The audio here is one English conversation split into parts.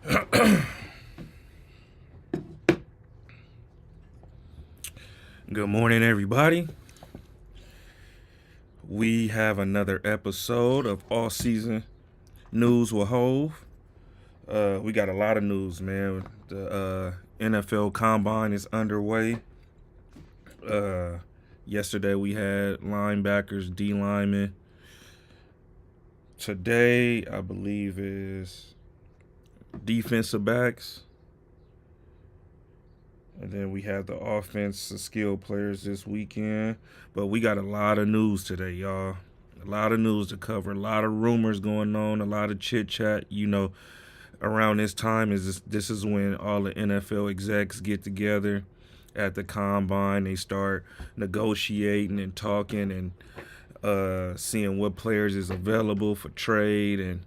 Good morning, everybody. We have another episode of Offseason News with Hove. We got a lot of news, man. The NFL Combine is underway. Uh, Yesterday we had linebackers, D linemen. Today, I believe, is defensive backs. And then we have the offensive skill players this weekend. But we got a lot of news today, y'all. A lot of news to cover. A lot of rumors going on. A lot of chit chat. Around this time this is when all the NFL execs get together at the combine. They start negotiating and talking and seeing what players is available for trade and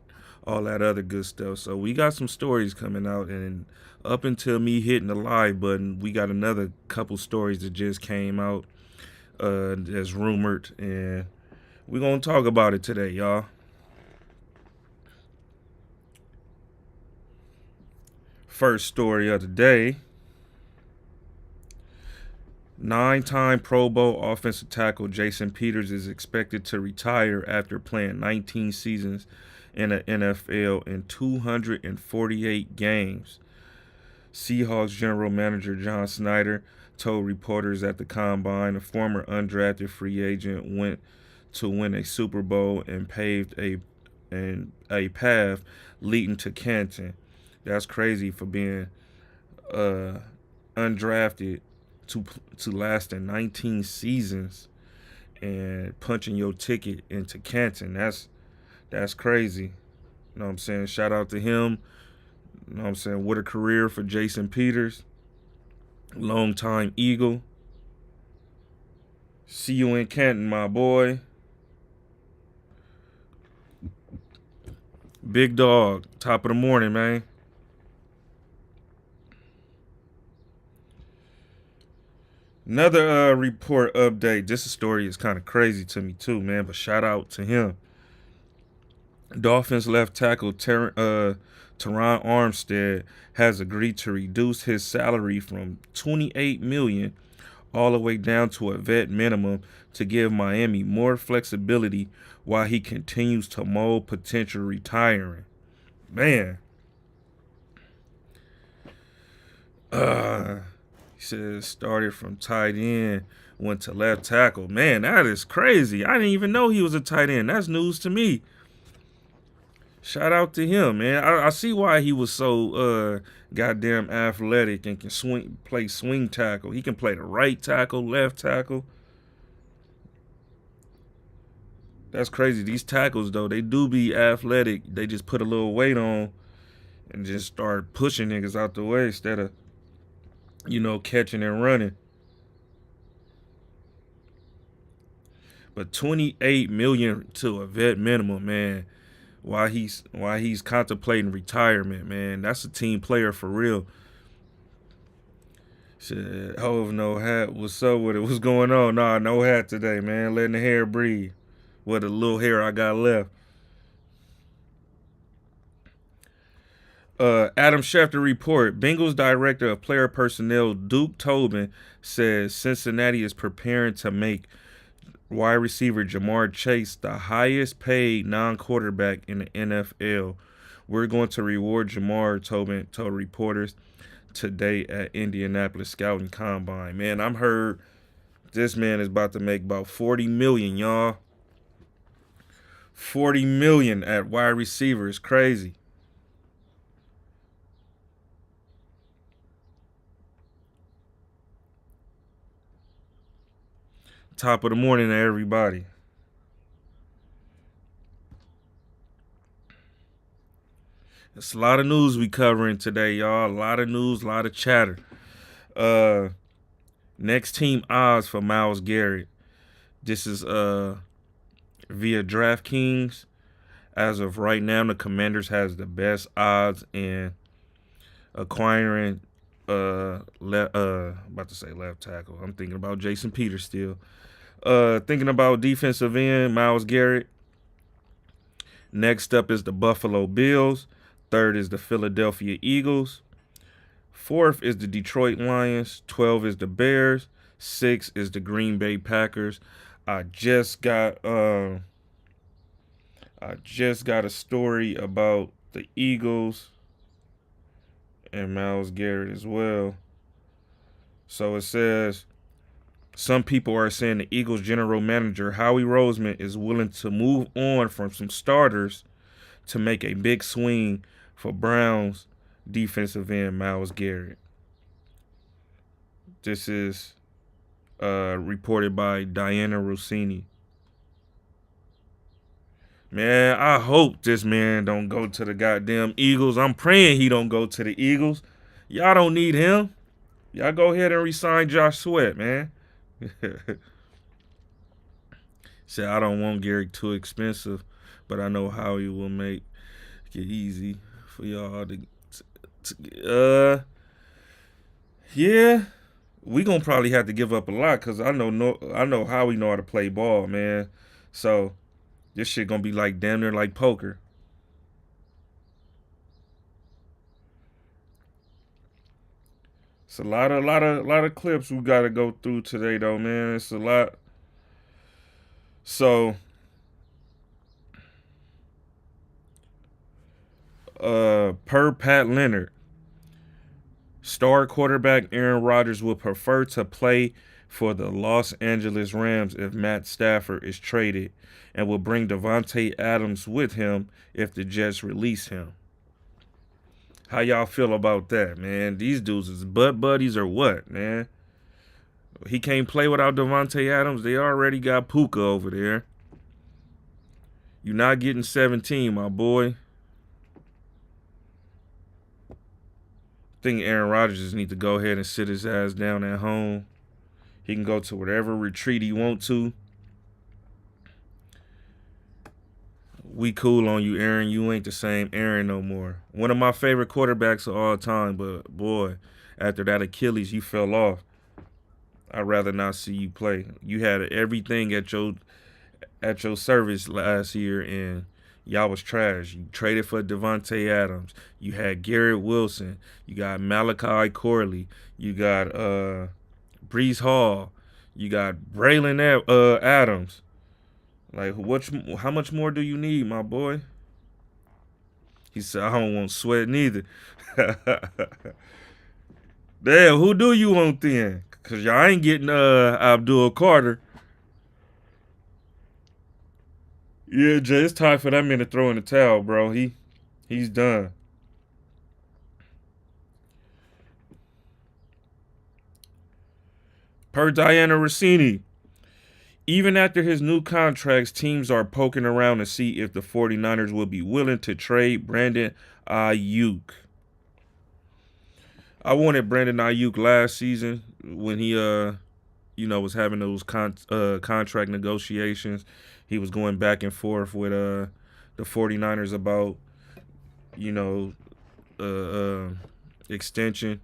all that other good stuff. So we got some stories coming out, and up until me hitting the live button, we got another couple stories that just came out that's rumored, and we're going to talk about it today, y'all. First story of the day. 9-time Pro Bowl offensive tackle Jason Peters is expected to retire after playing 19 seasons in the NFL in 248 games. Seahawks general manager John Snyder told reporters at the Combine a former undrafted free agent went to win a Super Bowl and paved a path leading to Canton. That's crazy for being undrafted to last in 19 seasons and punching your ticket into Canton. That's crazy. You know what I'm saying? Shout out to him. You know what I'm saying? What a career for Jason Peters. Longtime Eagle. See you in Canton, my boy. Big dog. Top of the morning, man. Another report update. This story is kind of crazy to me too, man. But shout out to him. Dolphins left tackle Teron Armstead has agreed to reduce his salary from $28 million all the way down to a vet minimum to give Miami more flexibility while he continues to mold potential retiring. Man. He says started from tight end, went to left tackle. Man, that is crazy. I didn't even know he was a tight end. That's news to me. Shout out to him, man. I see why he was so goddamn athletic and can play swing tackle. He can play the right tackle, left tackle. That's crazy. These tackles, though, they do be athletic. They just put a little weight on and just start pushing niggas out the way instead of, catching and running. But $28 million to a vet minimum, man. Why he's contemplating retirement, man. That's a team player for real. Shit, Hove no hat. What's up with it? What's going on? Nah, no hat today, man. Letting the hair breathe. What a little hair I got left. Adam Schefter report. Bengals director of player personnel Duke Tobin says Cincinnati is preparing to make wide receiver Jamar Chase the highest paid non-quarterback in the NFL. We're going to reward Jamar, Tobin told reporters today at Indianapolis Scouting Combine. Man, I'm heard this man is about to make about $40 million, y'all. $40 million at wide receiver is crazy. Top of the morning to everybody. It's a lot of news we covering today, y'all. A lot of news, a lot of chatter. Next team odds for Myles Garrett. This is via DraftKings. As of right now, the Commanders has the best odds in acquiring about to say left tackle. I'm thinking about Jason Peters still. Thinking about defensive end, Myles Garrett. Next up is the Buffalo Bills. Third is the Philadelphia Eagles. Fourth is the Detroit Lions. 12 is the Bears. 6 is the Green Bay Packers. I just got a story about the Eagles and Myles Garrett as well. So it says some people are saying the Eagles general manager Howie Roseman is willing to move on from some starters to make a big swing for Browns defensive end Myles Garrett. This is reported by Diana Rossini. Man, I hope this man don't go to the goddamn Eagles. I'm praying he don't go to the Eagles. Y'all don't need him. Y'all go ahead and resign Josh Sweat, man. Said I don't want Garrett too expensive, but I know how he will make it easy for y'all to yeah. We gonna probably have to give up a lot because I know how we know how to play ball, man. So this shit gonna be like damn near like poker. It's a lot of clips we gotta go through today, though, man. It's a lot. So, per Pat Leonard, star quarterback Aaron Rodgers would prefer to play for the Los Angeles Rams if Matt Stafford is traded, and will bring Davante Adams with him if the Jets release him. How y'all feel about that, man? These dudes is butt buddies or what, man? He can't play without Davante Adams. They already got Puka over there. You're not getting 17, my boy. I think Aaron Rodgers just need to go ahead and sit his ass down at home. He can go to whatever retreat he want to. We cool on you, Aaron. You ain't the same Aaron no more. One of my favorite quarterbacks of all time, but boy, after that Achilles, you fell off. I'd rather not see you play. You had everything at your service last year, and y'all was trash. You traded for Davante Adams. You had Garrett Wilson. You got Malachi Corley. You got Brees Hall. You got Braylon Adams. Like, how much more do you need, my boy? He said, I don't want Sweat neither. Damn, who do you want then? Because y'all ain't getting Abdul Carter. Yeah, Jay, it's time for that man to throw in the towel, bro. He's done. Per Diana Rossini, even after his new contracts, teams are poking around to see if the 49ers will be willing to trade Brandon Ayuk. I wanted Brandon Ayuk last season when he was having those contract negotiations. He was going back and forth with the 49ers about extension.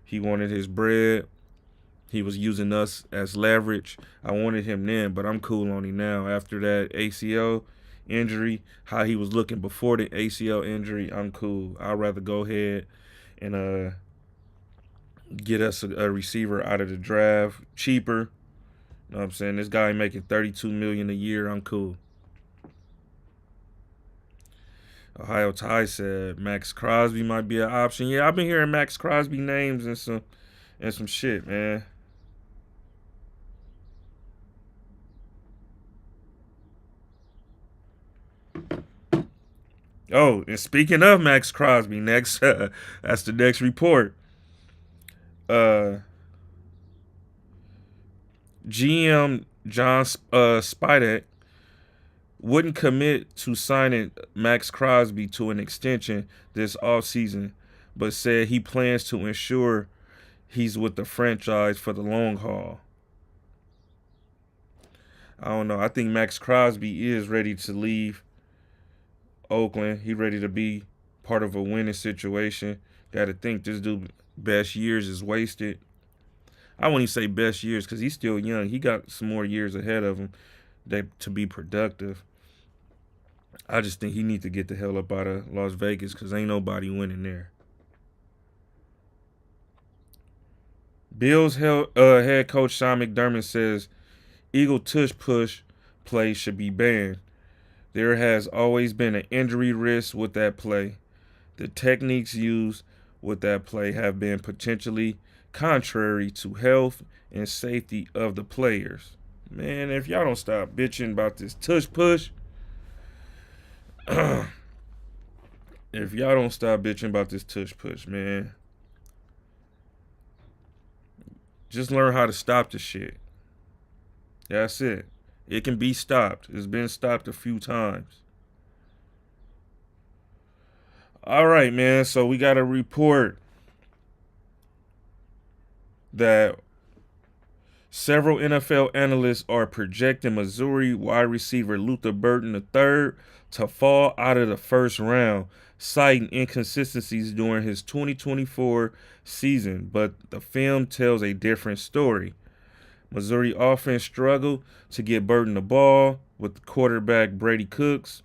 He wanted his bread. He was using us as leverage. I wanted him then, but I'm cool on him now. After that ACL injury, how he was looking before the ACL injury, I'm cool. I'd rather go ahead and get us a receiver out of the draft cheaper. You know what I'm saying? This guy making $32 million a year. I'm cool. Ohio Ty said Max Crosby might be an option. Yeah, I've been hearing Max Crosby names and some shit, man. Oh, and speaking of Max Crosby, that's the next report. GM John Spidek wouldn't commit to signing Max Crosby to an extension this offseason, but said he plans to ensure he's with the franchise for the long haul. I don't know. I think Max Crosby is ready to leave Oakland. He ready to be part of a winning situation. Got to think this dude best years is wasted. I wouldn't even say best years because he's still young. He got some more years ahead of him to be productive. I just think he need to get the hell up out of Las Vegas because ain't nobody winning there. Bills head coach Sean McDermott says Eagle tush push play should be banned. There has always been an injury risk with that play. The techniques used with that play have been potentially contrary to health and safety of the players. Man, if y'all don't stop bitching about this tush push, if y'all don't stop bitching about this tush push, man, just learn how to stop the shit. That's it. It can be stopped. It's been stopped a few times. All right, man. So we got a report that several NFL analysts are projecting Missouri wide receiver Luther Burden III to fall out of the first round, citing inconsistencies during his 2024 season. But the film tells a different story. Missouri offense struggled to get Burden the ball with quarterback Brady Cooks.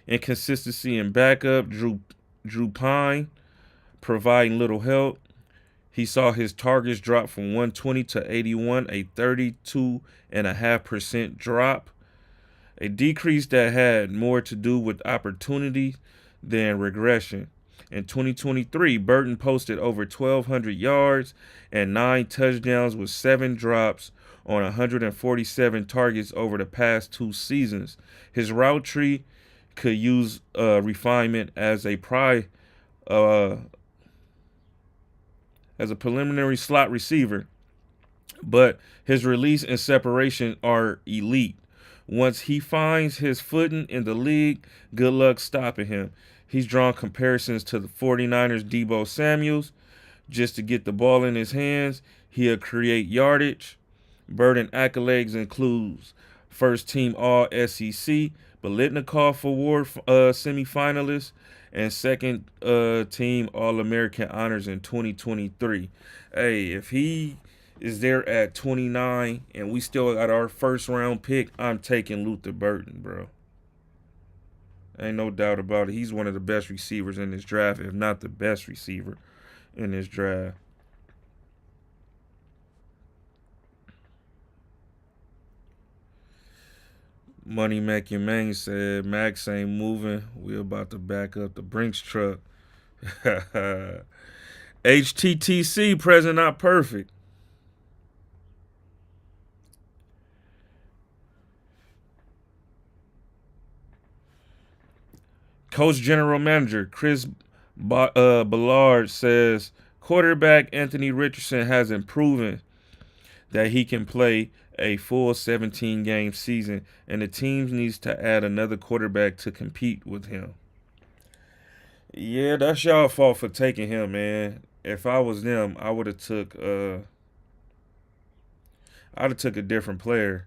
Inconsistency in backup Drew Pine providing little help. He saw his targets drop from 120 to 81, a 32.5% drop, a decrease that had more to do with opportunity than regression. In 2023, Burton posted over 1,200 yards and 9 touchdowns with 7 drops on 147 targets over the past 2 seasons. His route tree could use refinement as a preliminary slot receiver, but his release and separation are elite. Once he finds his footing in the league, good luck stopping him. He's drawn comparisons to the 49ers' Deebo Samuels. Just to get the ball in his hands, he'll create yardage. Burden accolades includes first team All SEC, Biletnikoff Award semifinalist, and second team All-American honors in 2023. Hey, if he is there at 29 and we still got our first round pick, I'm taking Luther Burden, bro. Ain't no doubt about it. He's one of the best receivers in this draft, if not the best receiver in this draft. Money Mac and Mang said Max ain't moving. We about to back up the Brinks truck. HTTC present not perfect. Coach General Manager Chris Ballard says quarterback Anthony Richardson hasn't proven that he can play a full 17-game season, and the team needs to add another quarterback to compete with him. Yeah, that's y'all fault for taking him, man. If I was them, I would have took a different player.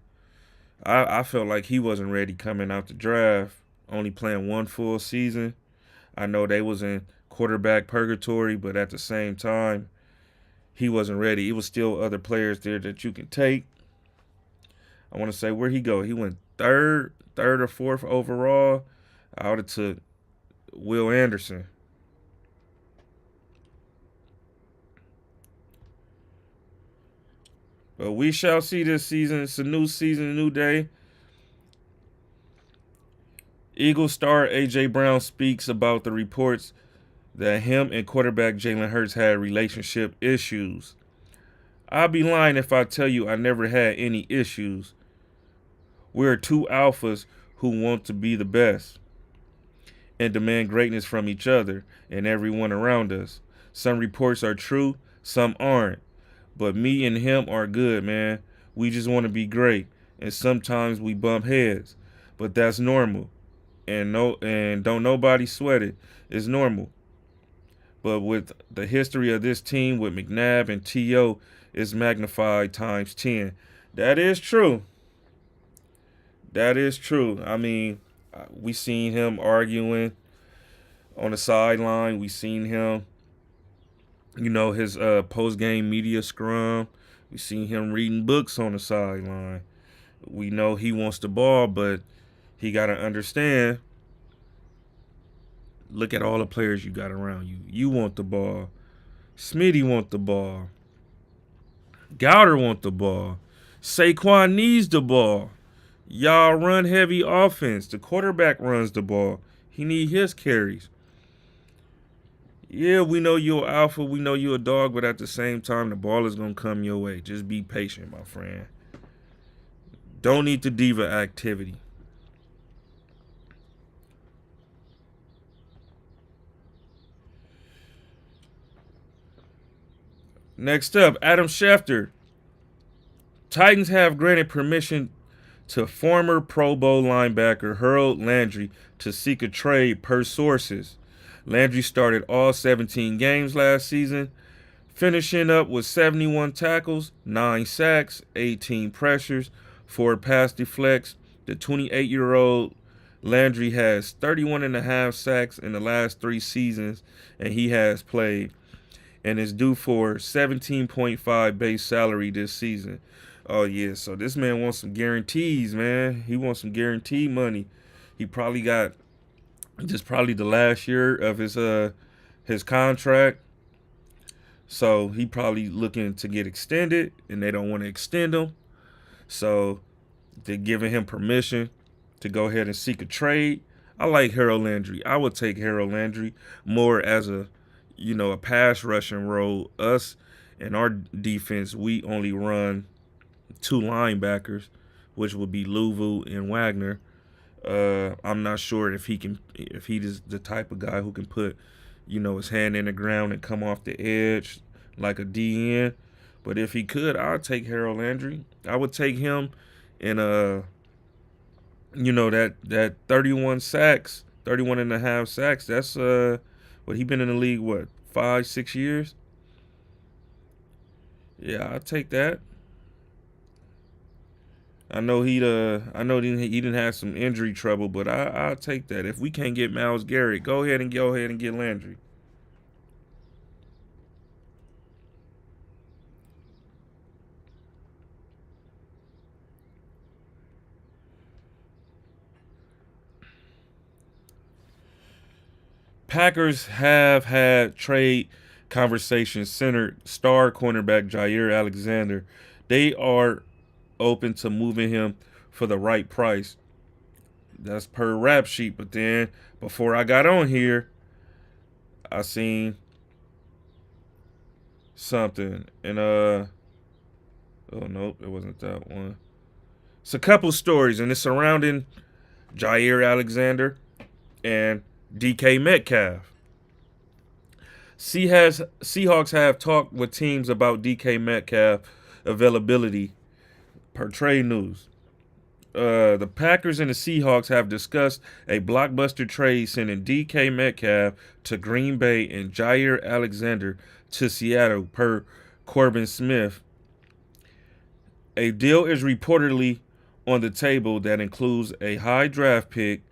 I felt like he wasn't ready coming out the draft, only playing one full season. I know they was in quarterback purgatory, but at the same time, he wasn't ready. It was still other players there that you can take. I want to say where'd he go? He went third or fourth overall. I would have took Will Anderson. But we shall see this season. It's a new season, a new day. Eagle star A.J. Brown speaks about the reports that him and quarterback Jalen Hurts had relationship issues. I'd be lying if I tell you I never had any issues. We're two alphas who want to be the best and demand greatness from each other and everyone around us. Some reports are true, some aren't. But me and him are good, man. We just want to be great. And sometimes we bump heads. But that's normal. And don't nobody sweat it. It's normal. But with the history of this team with McNabb and T.O., it's magnified times 10. That is true. That is true. I mean, we seen him arguing on the sideline. We seen him, his post-game media scrum. We seen him reading books on the sideline. We know he wants the ball, but he got to understand. Look at all the players you got around you. You want the ball. Smitty want the ball. Gowder want the ball. Saquon needs the ball. Y'all run heavy offense. The quarterback runs the ball. He need his carries. Yeah, we know you're alpha. We know you're a dog, but at the same time, the ball is going to come your way. Just be patient, my friend. Don't need the diva activity. Next up, Adam Schefter. Titans have granted permission to former Pro Bowl linebacker Harold Landry to seek a trade per sources. Landry started all 17 games last season, finishing up with 71 tackles, 9 sacks, 18 pressures, 4 pass deflects. The 28-year-old Landry has 31 and a half sacks in the last 3 seasons, and he has played and is due for 17.5 base salary this season. Oh yeah, so this man wants some guarantees, man. He wants some guaranteed money. He probably got just probably the last year of his contract. So he probably looking to get extended, and they don't want to extend him. So they're giving him permission to go ahead and seek a trade. I like Harold Landry. I would take Harold Landry more as a pass rushing role. Us and our defense, we only run 2 linebackers, which would be Louvu and Wagner. I'm not sure if he is the type of guy who can put, his hand in the ground and come off the edge like a DN. But if he could, I'd take Harold Landry. I would take him in that 31 sacks, 31 and a half sacks. That's he been in the league 5-6 years? Yeah, I'd take that. I know he didn't have some injury trouble, but I'll take that. If we can't get Myles Garrett, go ahead and get Landry. Packers have had trade conversations centered star cornerback Jair Alexander. They are open to moving him for the right price. That's per rap sheet. But then before I got on here, I seen something and oh nope, it wasn't that one. It's a couple stories and it's surrounding Jair Alexander and DK Metcalf. Seahawks have talked with teams about DK Metcalf availability per trade news. The Packers and the Seahawks have discussed a blockbuster trade sending DK Metcalf to Green Bay and Jair Alexander to Seattle per Corbin Smith. A deal is reportedly on the table that includes a high draft pick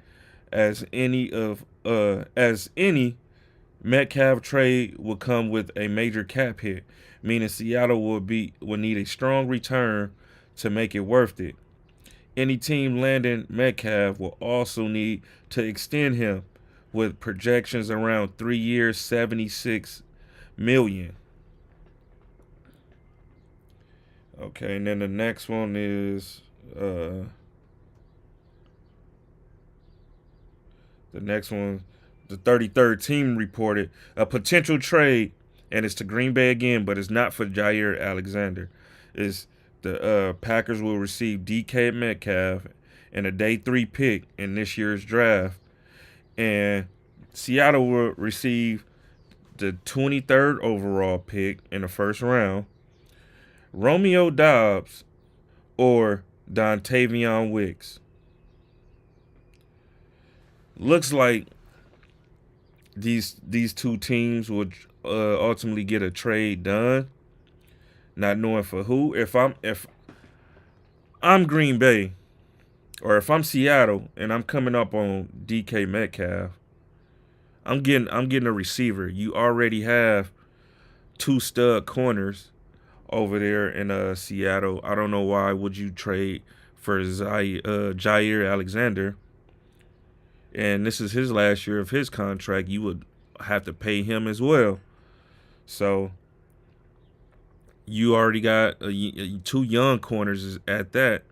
as any Metcalf trade will come with a major cap hit, meaning Seattle will need a strong return to make it worth it. Any team landing Metcalf will also need to extend him with projections around 3 years, $76 million. Okay, and then the next one is the next one. The 33rd team reported a potential trade, and it's to Green Bay again, but it's not for Jair Alexander. It's the Packers will receive DK Metcalf and a day 3 pick in this year's draft, and Seattle will receive the 23rd overall pick in the first round, Romeo Doubs or Dontavion Wicks. Looks like these 2 teams would ultimately get a trade done, not knowing for who. If I'm Green Bay, or if I'm Seattle and I'm coming up on DK Metcalf, I'm getting a receiver. You already have 2 stud corners over there in Seattle. I don't know why would you trade for Jair Alexander. and this is his last year of his contract, you would have to pay him as well. So you already got two young corners at that.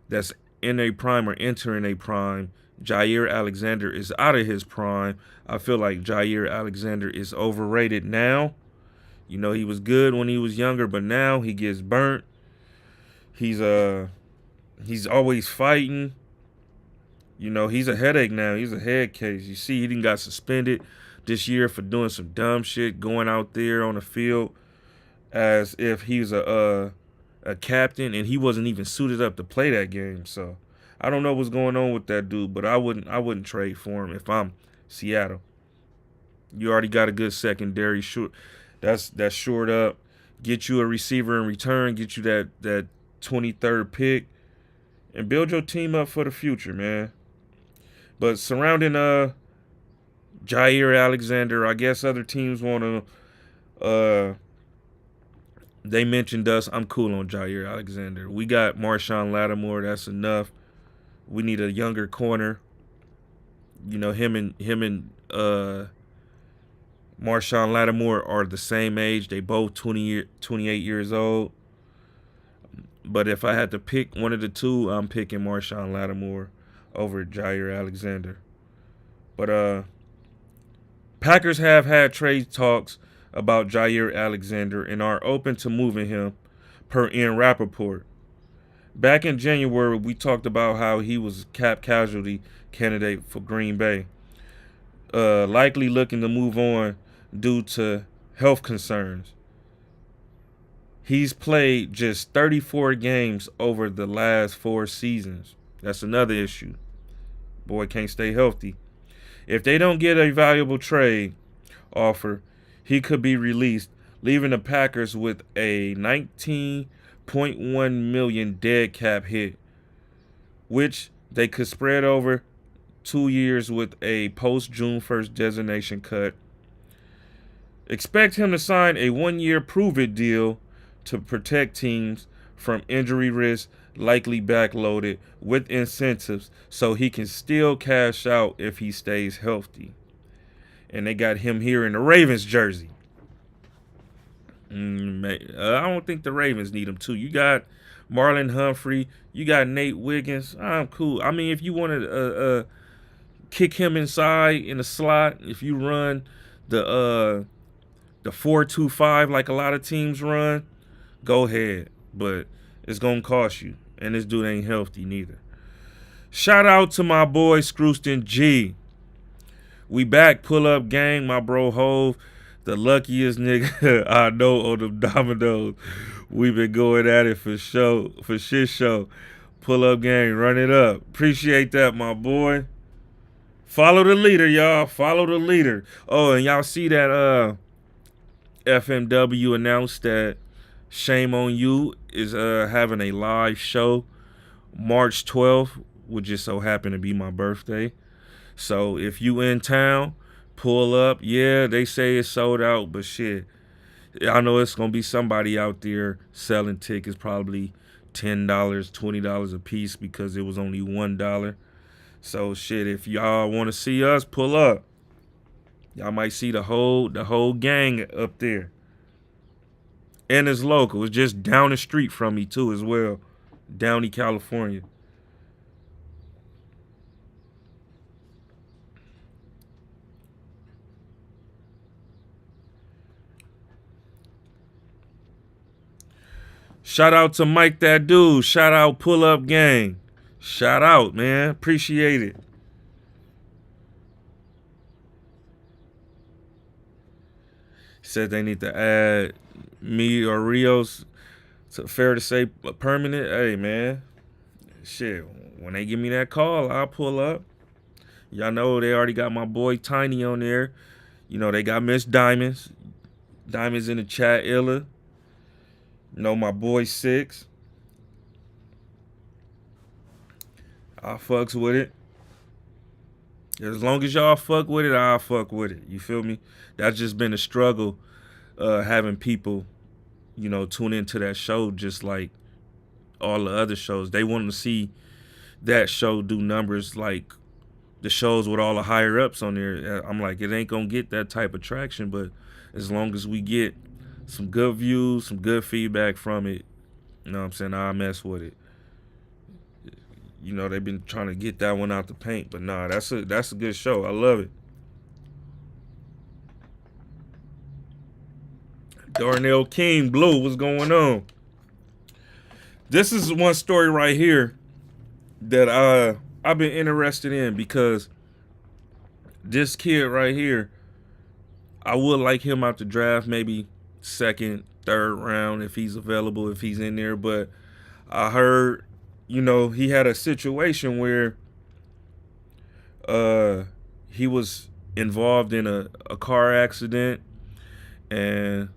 That's in a prime or entering a prime. Jair Alexander is out of his prime. I feel like Jair Alexander is overrated now. You know, he was good when he was younger, but now he gets burnt. He's he's always fighting. You know, he's a headache now. He's a head case. You see, he didn't got suspended this year for doing some dumb shit, going out there on the field as if he was a captain, and he wasn't even suited up to play that game. So I don't know what's going on with that dude, but I wouldn't trade for him if I'm Seattle. You already got a good secondary. Sure, that's shored up. Get you a receiver in return. Get you that 23rd pick, and build your team up for the future, man. But surrounding Jair Alexander, I guess other teams want to. They mentioned us. I'm cool on Jair Alexander. We got Marshawn Lattimore. That's enough. We need a younger corner. You know, him and Marshawn Lattimore are the same age. They both 28 years old. But if I had to pick one of the two, I'm picking Marshawn Lattimore over Jair Alexander. But Packers have had trade talks about Jair Alexander and are open to moving him, per Ian Rappaport. Back in January, we talked about how he was a cap casualty candidate for Green Bay, likely looking to move on due to health concerns. He's played just 34 games over the last 4 seasons. That's another issue. Boy can't stay healthy. If they don't get a valuable trade offer, he could be released, leaving the Packers with a $19.1 million dead cap hit, which they could spread over 2 years with a post-June 1st designation cut. Expect him to sign a 1-year prove-it deal to protect teams from injury risk, likely backloaded with incentives, so he can still cash out if he stays healthy. And they got him here in the Ravens jersey. I don't think the Ravens need him too. You got Marlon Humphrey. You got Nate Wiggins. I'm cool. I mean, if you want to kick him inside in the slot, if you run the 4-2-5 like a lot of teams run, go ahead. But it's gonna cost you, and this dude ain't healthy neither. Shout out to my boy Scrooston G. We back, pull up gang, my bro Hove, the luckiest nigga I know on them dominoes. We been going at it for shit show. Pull up gang, run it up. Appreciate that, my boy. Follow the leader, y'all. Follow the leader. Oh, and y'all see that FMW announced that Shame on You is having a live show March 12th, which just so happened to be my birthday. So if you in town, pull up. Yeah, they say it's sold out, but shit, I know it's going to be somebody out there selling tickets, probably $10, $20 a piece because it was only $1. So shit, if y'all want to see us, pull up. Y'all might see the whole gang up there. And it's local. It's just down the street from me too as well. Downey, California. Shout out to Mike that dude. Shout out Pull Up Gang. Shout out, man. Appreciate it. Said they need to add me or Rios to fair to say permanent. Hey, man. Shit. When they give me that call, I'll pull up. Y'all know they already got my boy Tiny on there. You know, they got Miss Diamonds. Diamonds in the chat, Illa. You know, my boy Six. I fucks with it. As long as y'all fuck with it, I'll fuck with it. You feel me? That's just been a struggle, having people, you know, tune into that show just like all the other shows. They want to see that show do numbers like the shows with all the higher ups on there. I'm like, it ain't gonna get that type of traction, but as long as we get some good views, some good feedback from it, you know what I'm saying, I mess with it. You know, they've been trying to get that one out the paint, but nah, that's a good show. I love it. Darnell King, Blue, what's going on? This is one story right here that I've been interested in because this kid right here, I would like him out the draft, maybe second, third round if he's available, if he's in there. But I heard, he had a situation where he was involved in a car accident, and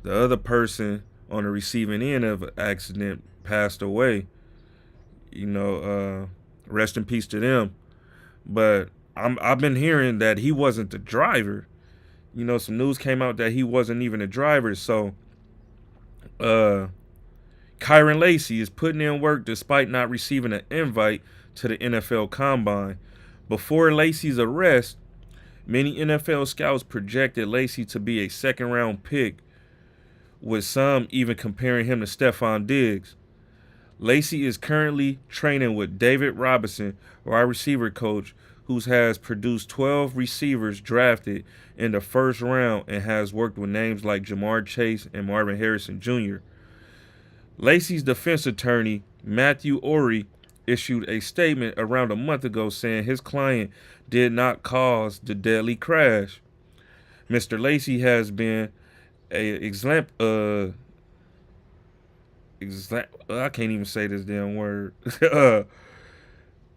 the other person on the receiving end of an accident passed away. Rest in peace to them. But I've been hearing that he wasn't the driver. Some news came out that he wasn't even a driver. So, Kyron Lacy is putting in work despite not receiving an invite to the NFL Combine. Before Lacy's arrest, many NFL scouts projected Lacy to be a second-round pick, with some even comparing him to Stephon Diggs. Lacy is currently training with David Robinson, wide receiver coach, who has produced 12 receivers drafted in the first round and has worked with names like Jamar Chase and Marvin Harrison Jr. Lacy's defense attorney, Matthew Ory, issued a statement around a month ago saying his client did not cause the deadly crash. Mr. Lacy has been I can't even say this damn word.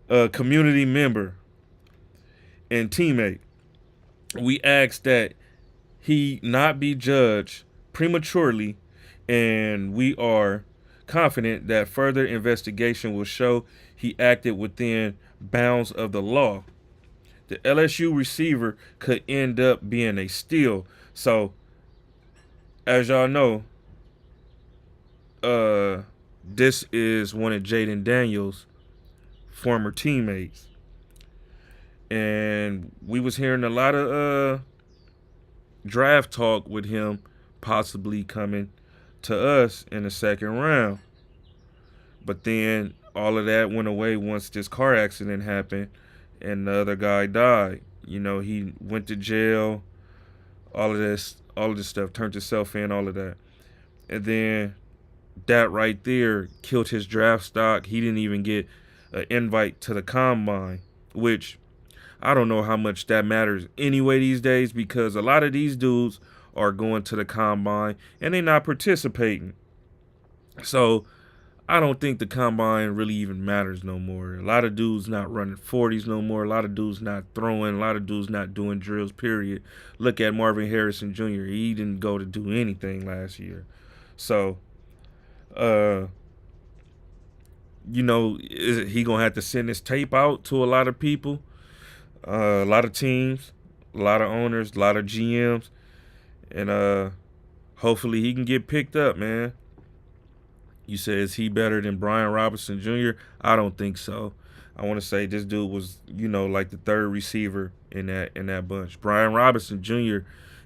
A community member and teammate. We ask that he not be judged prematurely, and we are confident that further investigation will show he acted within bounds of the law. The LSU receiver could end up being a steal. So, as y'all know, this is one of Jaden Daniels' former teammates. And we was hearing a lot of draft talk with him possibly coming to us in the second round. But then all of that went away once this car accident happened and the other guy died. He went to jail, all of this stuff, turned himself in, all of that. And then that right there killed his draft stock. He didn't even get an invite to the combine, which I don't know how much that matters anyway these days, because a lot of these dudes are going to the combine and they're not participating. So I don't think the combine really even matters no more. A lot of dudes not running 40s no more. A lot of dudes not throwing. A lot of dudes not doing drills, period. Look at Marvin Harrison Jr. He didn't go to do anything last year. So, he going to have to send his tape out to a lot of people, a lot of teams, a lot of owners, a lot of GMs, and hopefully he can get picked up, man. You say, is he better than Brian Robinson Jr.? I don't think so. I want to say this dude was, like the third receiver in that bunch. Brian Robinson Jr.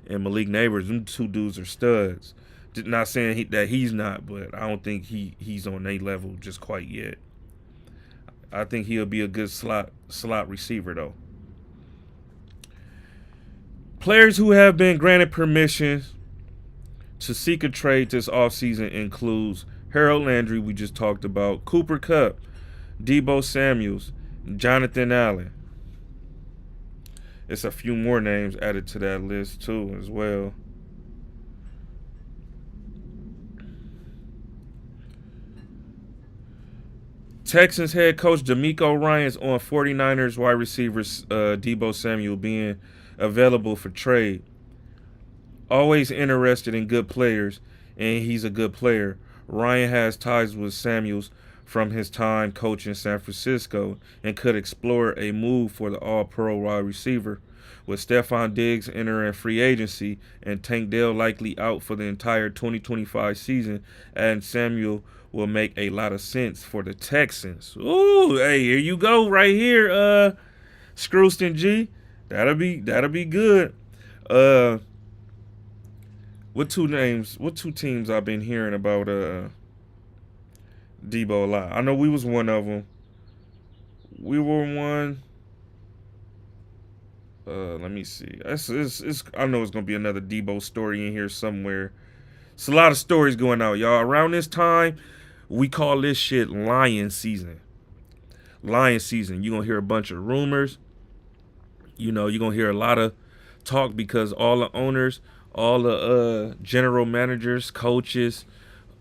and Malik Neighbors, them two dudes are studs. Not saying that he's not, but I don't think he's on a level just quite yet. I think he'll be a good slot receiver, though. Players who have been granted permission to seek a trade this offseason includes Harold Landry, we just talked about, Cooper Kupp, Deebo Samuels, Jonathan Allen. It's a few more names added to that list, too, as well. Texans head coach DeMeco Ryans on 49ers wide receivers Deebo Samuel being available for trade. Always interested in good players, and he's a good player. Ryan has ties with Samuels from his time coaching San Francisco and could explore a move for the all-pro wide receiver. With Stephon Diggs entering free agency and Tank Dell likely out for the entire 2025 season, and Samuel will make a lot of sense for the Texans. Ooh, hey, here you go right here. Scrooston G. That'll be good. Uh, what two names? What two teams I've been hearing about? Debo a lot. I know we was one of them. We were one. Let me see. I know it's gonna be another Debo story in here somewhere. It's a lot of stories going out, y'all. Around this time, we call this shit lion season. Lion season. You're gonna hear a bunch of rumors. You're gonna hear a lot of talk because all the owners, all the general managers, coaches,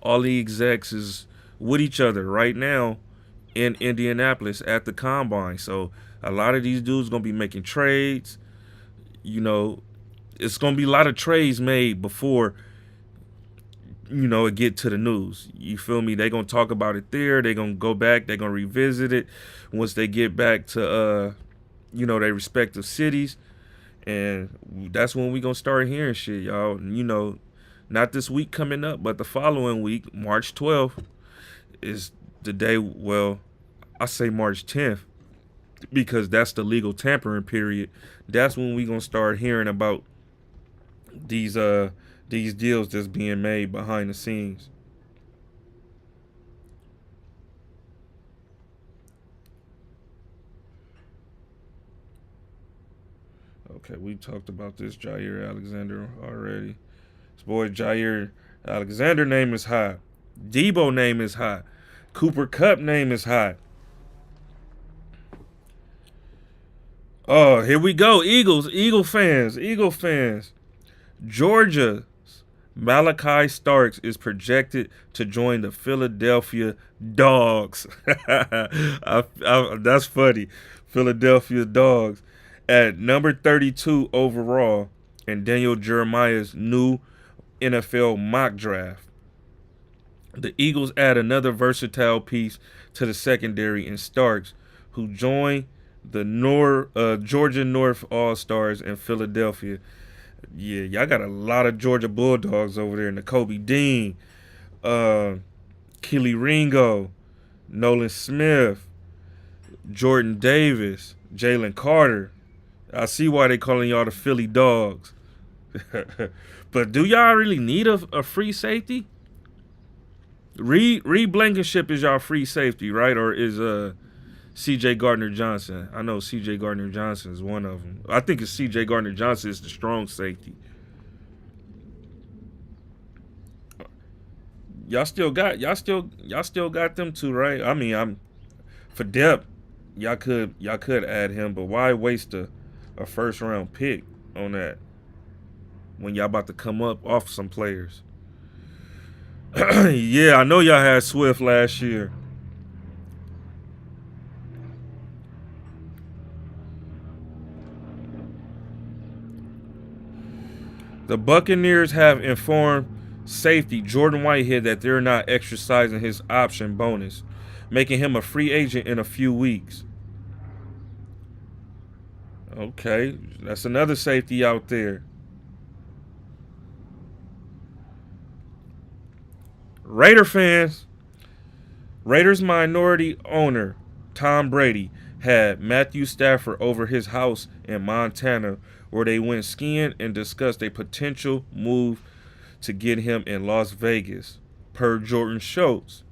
all the execs is with each other right now in Indianapolis at the combine. So a lot of these dudes gonna be making trades. You know, it's gonna be a lot of trades made before it get to the news. You feel me? They gonna talk about it there. They gonna go back. They gonna revisit it once they get back to their respective cities, and that's when we gonna start hearing shit, y'all. Not this week coming up, but the following week, March 12th, is the day. Well, I say March 10th because that's the legal tampering period. That's when we gonna start hearing about these deals that's being made behind the scenes. Okay, we talked about this Jair Alexander already. This boy Jair Alexander name is hot. Debo name is hot. Cooper Kupp name is hot. Oh, here we go. Eagle fans. Georgia's Malachi Starks is projected to join the Philadelphia Dogs. That's funny. Philadelphia Dogs at number 32 overall in Daniel Jeremiah's new NFL mock draft. The Eagles add another versatile piece to the secondary in Starks, who joined the Georgia North All-Stars in Philadelphia. Yeah, y'all got a lot of Georgia Bulldogs over there. Nakobe Dean, Keely Ringo, Nolan Smith, Jordan Davis, Jalen Carter. I see why they calling y'all the Philly Dogs. But do y'all really need a free safety? Reed Blankenship is y'all free safety, right? Or is C.J. Gardner-Johnson? I know C.J. Gardner-Johnson is one of them. I think it's C.J. Gardner-Johnson is the strong safety. Y'all still got them two, right? I mean, I'm for depth. Y'all could add him, but why waste a first round pick on that when y'all about to come up off some players? Yeah, I know y'all had Swift last year. The Buccaneers have informed safety Jordan Whitehead that they're not exercising his option bonus, making him a free agent in a few weeks. Okay, that's another safety out there. Raider fans, Raiders minority owner Tom Brady had Matthew Stafford over his house in Montana where they went skiing and discussed a potential move to get him in Las Vegas, per Jordan Schultz.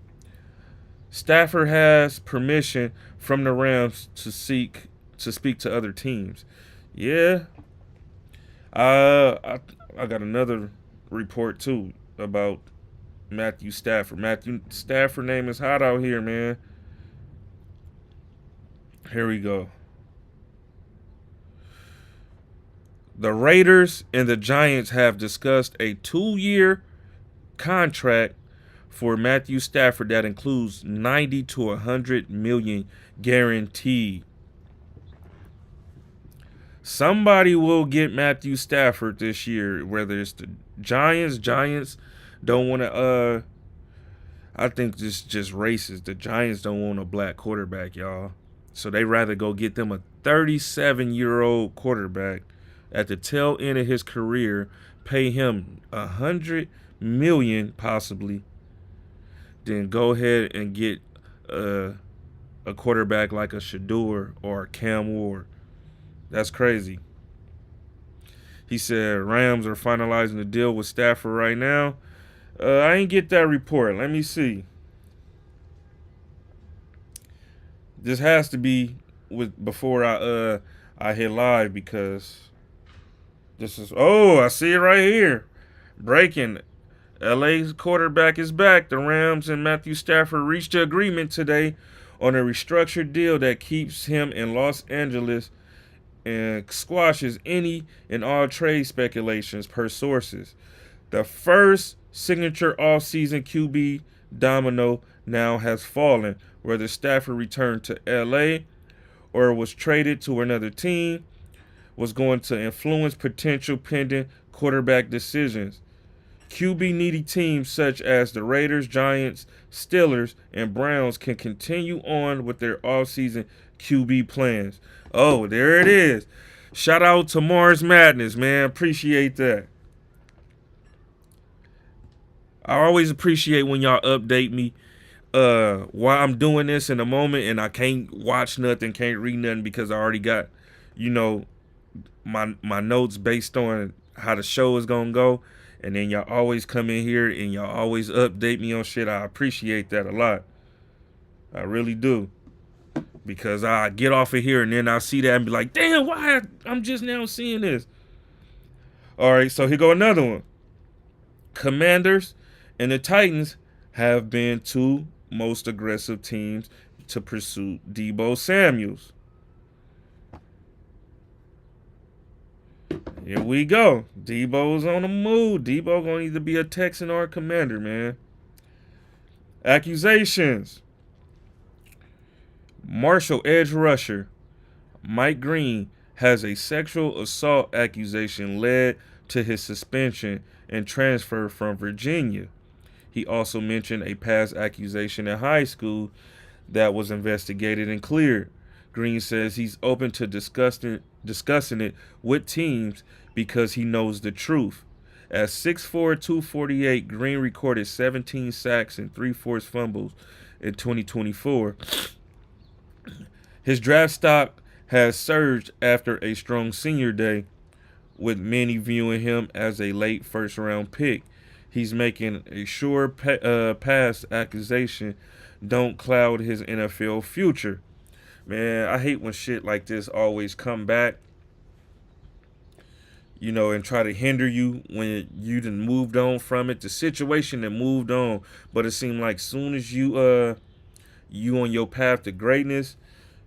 Stafford has permission from the Rams to speak to other teams. Yeah, I got another report too about Matthew Stafford. Matthew Stafford name is hot out here, man. Here we go. The Raiders and the Giants have discussed a 2-year contract for Matthew Stafford that includes 90 to 100 million guaranteed. Somebody will get Matthew Stafford this year, whether it's the Giants. Giants don't want to I think this just racist. The Giants don't want a black quarterback, y'all. So they rather go get them a 37-year-old quarterback at the tail end of his career, pay him 100 million possibly, then go ahead and get a quarterback like a Shador or a Cam Ward. That's crazy. He said Rams are finalizing the deal with Stafford right now. I ain't get that report. Let me see. This has to be with before I hit live because this is I see it right here. Breaking. LA's quarterback is back. The Rams and Matthew Stafford reached an agreement today on a restructured deal that keeps him in Los Angeles and squashes any and all trade speculations per sources. The first signature offseason QB domino now has fallen. Whether Stafford returned to LA or was traded to another team was going to influence potential pending quarterback decisions. QB needy teams such as the Raiders, Giants, Steelers, and Browns can continue on with their offseason QB plans. Oh, there it is. Shout out to Mars Madness, man. Appreciate that. I always appreciate when y'all update me while I'm doing this in the moment and I can't watch nothing, can't read nothing because I already got, you know, my notes based on how the show is gonna go. And then y'all always come in here and y'all always update me on shit. I appreciate that a lot. I really do. Because I get off of here and then I see that and be like, damn, why I'm just now seeing this. All right, so here go another one. Commanders and the Titans have been two most aggressive teams to pursue Deebo Samuels. Here we go. Debo's on the move. Debo gonna either be a Texan or a Commander, man. Accusations. Marshall edge rusher Mike Green has a sexual assault accusation led to his suspension and transfer from Virginia. He also mentioned a past accusation in high school that was investigated and cleared. Green says he's open to discussing it with teams because he knows the truth. At 6'4", 248, Green recorded 17 sacks and 3 forced fumbles in 2024. His draft stock has surged after a strong senior day, with many viewing him as a late first-round pick. He's making a sure pass accusation don't cloud his NFL future. Man, I hate when shit like this always come back, and try to hinder you when you done moved on from it. The situation that moved on, but it seemed like soon as you on your path to greatness,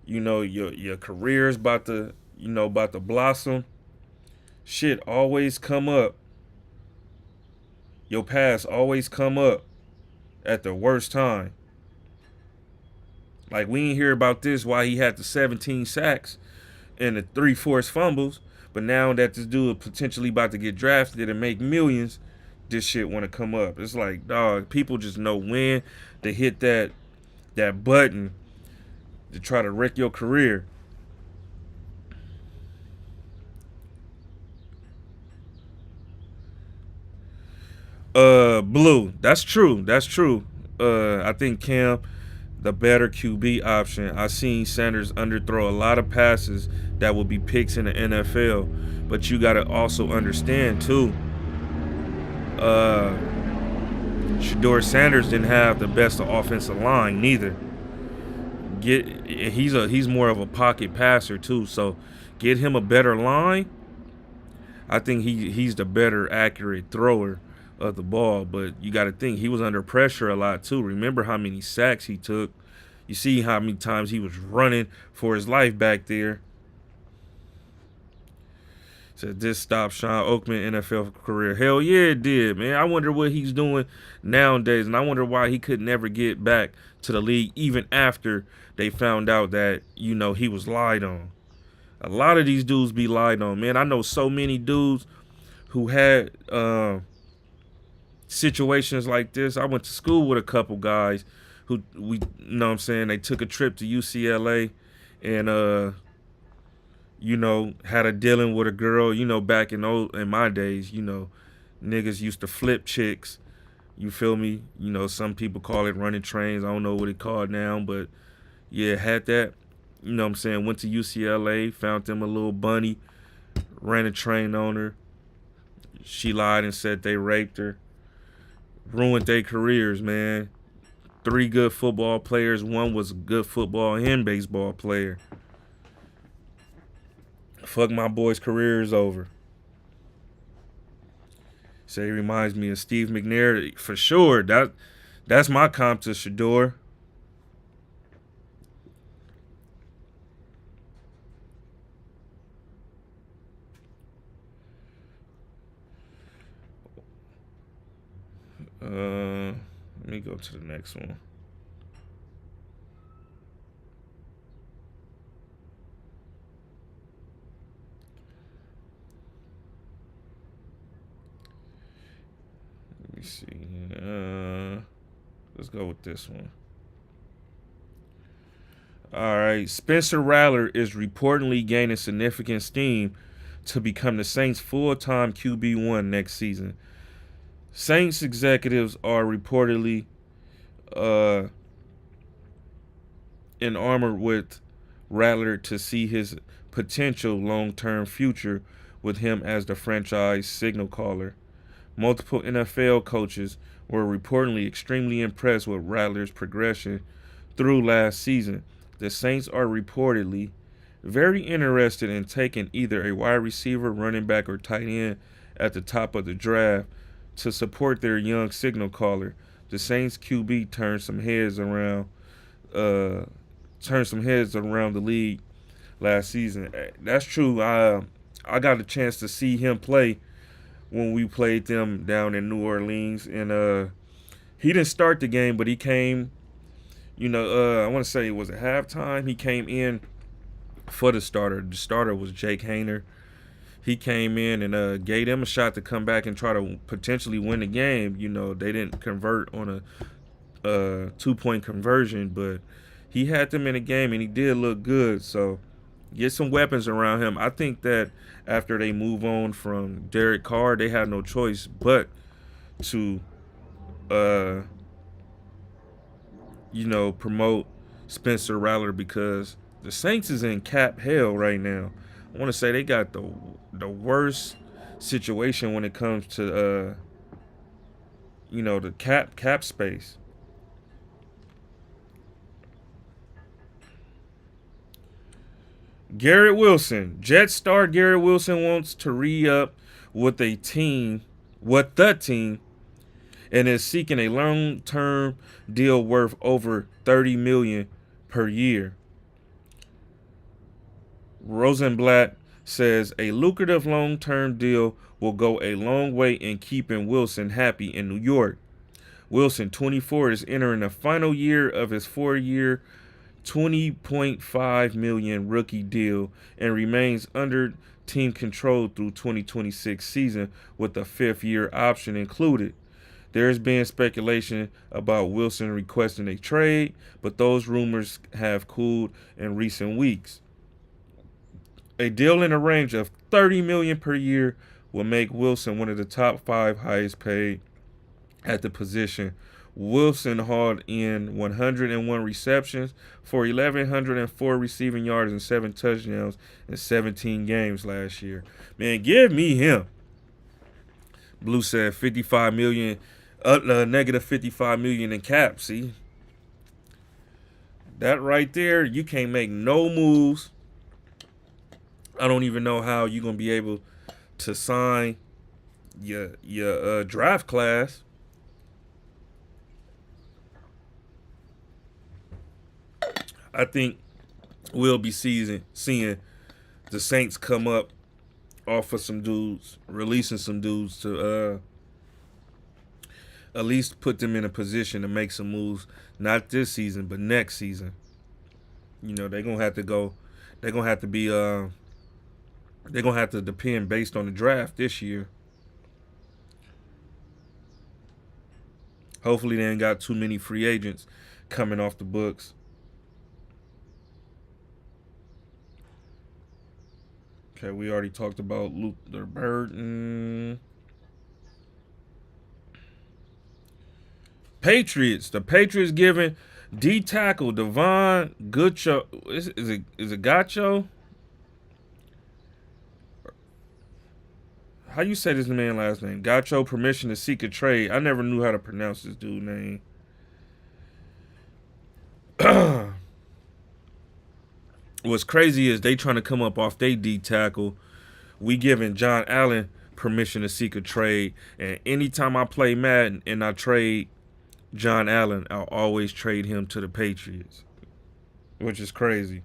your career is about to blossom. Shit always come up. Your past always come up at the worst time. Like, we ain't hear about this why he had the 17 sacks and the 3 forced fumbles, but now that this dude is potentially about to get drafted and make millions, this shit want to come up. It's like, dog, people just know when to hit that button to try to wreck your career. Blue. That's true. I think Cam, the better QB option. I seen Sanders underthrow a lot of passes that will be picks in the NFL. But you gotta also understand too, Shedeur Sanders didn't have the best offensive line neither. He's more of a pocket passer too, so get him a better line. I think he's the better accurate thrower of the ball, but you got to think he was under pressure a lot too. Remember how many sacks he took. You see how many times he was running for his life back there. Said this stopped Sean Oakman NFL career. Hell yeah, it did, man. I wonder what he's doing nowadays, and I wonder why he could never get back to the league even after they found out that, he was lied on. A lot of these dudes be lied on, man. I know so many dudes who had situations like this. I went to school with a couple guys who they took a trip to UCLA and had a dealing with a girl, back in my days, niggas used to flip chicks. You feel me? Some people call it running trains. I don't know what it called now, but yeah, had that. You know what I'm saying? Went to UCLA, found them a little bunny, ran a train on her. She lied and said they raped her. Ruined their careers, man. 3 good football players. One was a good football and baseball player. Fuck, my boy's career is over. Say he reminds me of Steve McNair for sure. That's my comp to Shador. Let me go to the next one. Let me see. Let's go with this one. All right. Spencer Rattler is reportedly gaining significant steam to become the Saints' full-time QB1 next season. Saints executives are reportedly enamored with Rattler to see his potential long-term future with him as the franchise signal caller. Multiple NFL coaches were reportedly extremely impressed with Rattler's progression through last season. The Saints are reportedly very interested in taking either a wide receiver, running back, or tight end at the top of the draft to support their young signal caller. The Saints QB turned some heads around the league last season. That's true. I got a chance to see him play when we played them down in New Orleans, and he didn't start the game, but he came. I want to say it was at halftime. He came in for the starter. The starter was Jake Hayner. He came in and gave them a shot to come back and try to potentially win the game. They didn't convert on a 2-point conversion, but he had them in the game and he did look good. So get some weapons around him. I think that after they move on from Derek Carr, they had no choice but to, promote Spencer Rattler because the Saints is in cap hell right now. I want to say they got the worst situation when it comes to the cap space. Garrett Wilson, Jets star Garrett Wilson wants to re-up with the team, and is seeking a long-term deal worth over $30 million per year. Rosenblatt says a lucrative long-term deal will go a long way in keeping Wilson happy in New York. Wilson, 24, is entering the final year of his 4-year, $20.5 million rookie deal and remains under team control through 2026 season with a 5th-year option included. There has been speculation about Wilson requesting a trade, but those rumors have cooled in recent weeks. A deal in the range of $30 million per year will make Wilson one of the top 5 highest paid at the position. Wilson hauled in 101 receptions for 1,104 receiving yards and 7 touchdowns in 17 games last year. Man, give me him. Blue said $55 million, negative $55 million in cap. See, that right there, you can't make no moves. I don't even know how you're gonna be able to sign your draft class. I think we'll be seeing the Saints come up off of some dudes, releasing some dudes to at least put them in a position to make some moves. Not this season, but next season. They're gonna have to go. They're gonna have to be. They're gonna have to depend based on the draft this year. Hopefully, they ain't got too many free agents coming off the books. Okay, we already talked about Luther Burden. Patriots. The Patriots giving D tackle Devon Goodcho. Is it Gacho? How you say this man last name? Gacho permission to seek a trade. I never knew how to pronounce this dude's name. What's crazy is they trying to come up off they D tackle. We giving John Allen permission to seek a trade, and anytime I play Madden and I trade John Allen, I'll always trade him to the Patriots, which is crazy.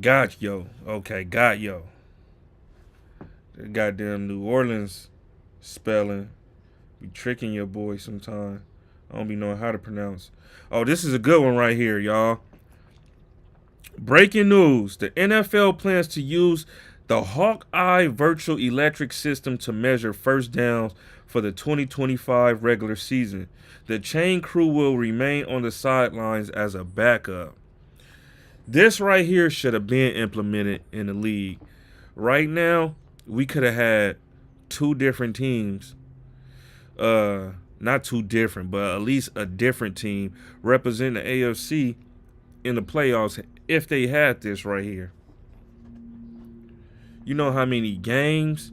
Got yo, okay, got yo. The goddamn New Orleans spelling be tricking your boy sometime. I don't be knowing how to pronounce. Oh, this is a good one right here, y'all. Breaking news. The NFL plans to use the Hawkeye Virtual Electric System to measure first downs for the 2025 regular season. The chain crew will remain on the sidelines as a backup. This right here should have been implemented in the league. Right now, we could have had two different teams. Not two different, but at least a different team represent the AFC in the playoffs if they had this right here. You know how many games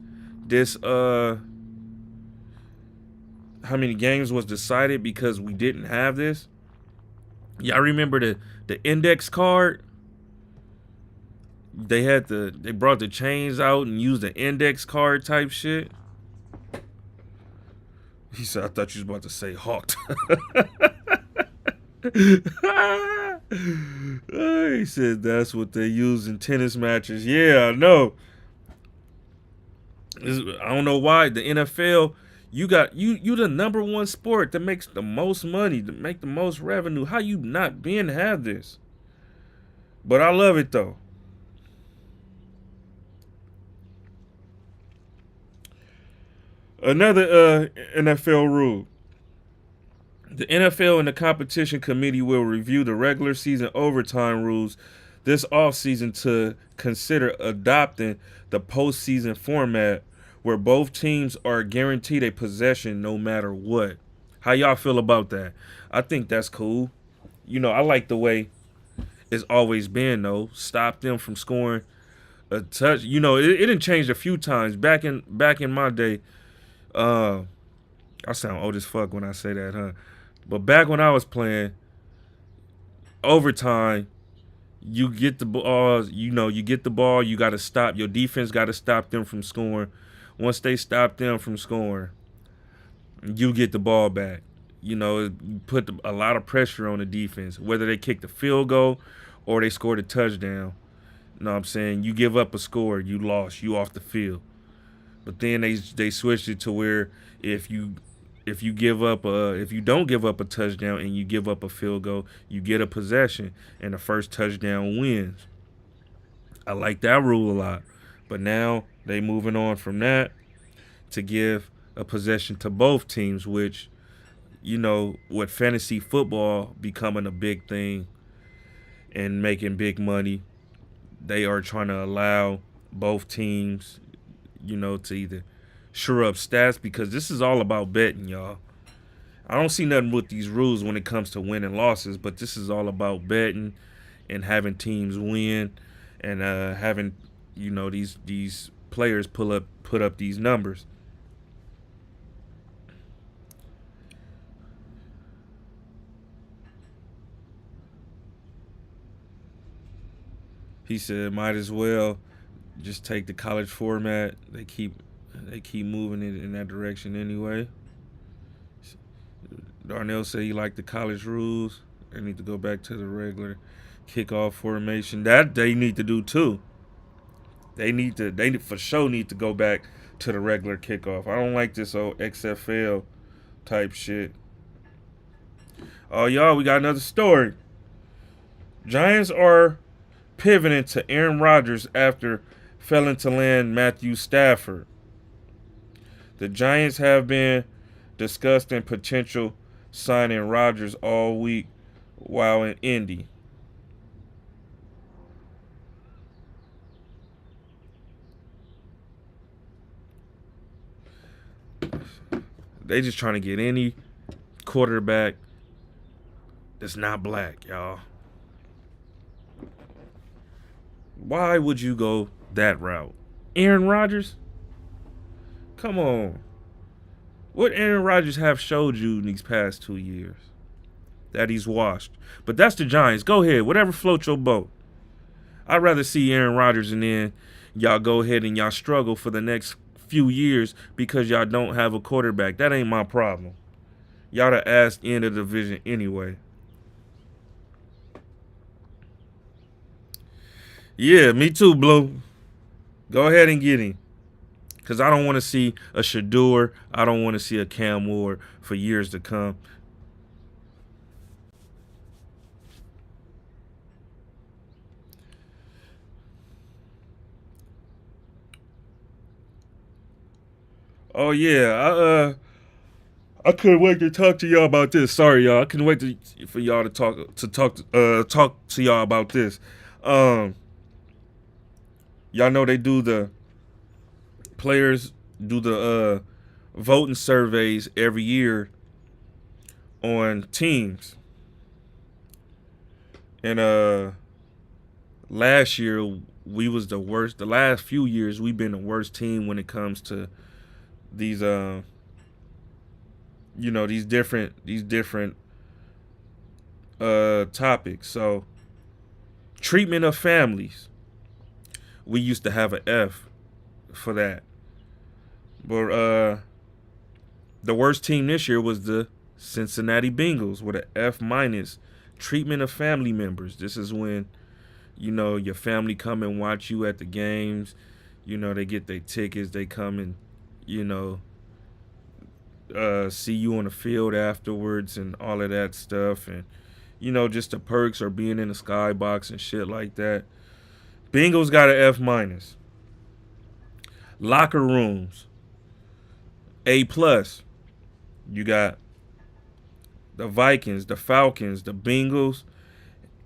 how many games was decided because we didn't have this? Y'all remember the index card? They brought the chains out and used the index card type shit. He said, I thought you was about to say hawked. He said that's what they use in tennis matches. Yeah, I know. I don't know why the NFL. You the number one sport that makes the most money, to make the most revenue. How you not been have this? But I love it though. Another NFL rule. The NFL and the competition committee will review the regular season overtime rules this offseason to consider adopting the postseason format where both teams are guaranteed a possession no matter what. How y'all feel about that? I think that's cool. You know, I like the way it's always been though. Stop them from scoring a touch. You know, it didn't change a few times. Back in my day, I sound old as fuck when I say that, huh? But back when I was playing overtime, you get the ball, you get the ball, you got to stop. Your defense got to stop them from scoring. Once they stop them from scoring, you get the ball back. You know, you put a lot of pressure on the defense, whether they kick the field goal or they scored a touchdown. You know what I'm saying? You give up a score, you lost, you off the field. But then they switched it to where if you don't give up a touchdown and you give up a field goal, you get a possession and the first touchdown wins. I like that rule a lot. But now they moving on from that to give a possession to both teams, which, you know, with fantasy football becoming a big thing and making big money, they are trying to allow both teams, you know, to either shore up stats, because this is all about betting, y'all. I don't see nothing with these rules when it comes to winning losses, but this is all about betting and having teams win and having, you know, these players put up these numbers. He said, might as well just take the college format. They keep moving it in that direction anyway. Darnell said he liked the college rules. They need to go back to the regular kickoff formation. That they need to do too. They for sure need to go back to the regular kickoff. I don't like this old XFL type shit. Oh, y'all, we got another story. Giants are pivoting to Aaron Rodgers after failing to land Matthew Stafford. The Giants have been discussing potential signing Rodgers all week while in Indy. They just trying to get any quarterback that's not black, y'all. Why would you go that route? Aaron Rodgers? Come on. What Aaron Rodgers have showed you in these past 2 years? That he's washed. But that's the Giants. Go ahead. Whatever floats your boat. I'd rather see Aaron Rodgers and then y'all go ahead and y'all struggle for the next few years because y'all don't have a quarterback. That ain't my problem. Y'all the ass end of the division anyway. Yeah, me too, Blue. Go ahead and get him. Because I don't want to see a Shador. I don't want to see a Cam Ward for years to come. Oh yeah, I couldn't wait to talk to y'all about this. Sorry, y'all. I couldn't wait for y'all to talk to y'all about this. Um, y'all know they do the players do the voting surveys every year on teams, and last year we was the worst. The last few years we've been the worst team when it comes to these these different topics. So treatment of families, we used to have an F for that, but the worst team this year was the Cincinnati Bengals with an F minus. Treatment of family members. This is when your family come and watch you at the games. They get their tickets. They come and see you on the field afterwards and all of that stuff, and just the perks or being in the skybox and shit like that. Bengals got an F minus. Locker rooms, A plus. You got the Vikings, the Falcons, the Bengals,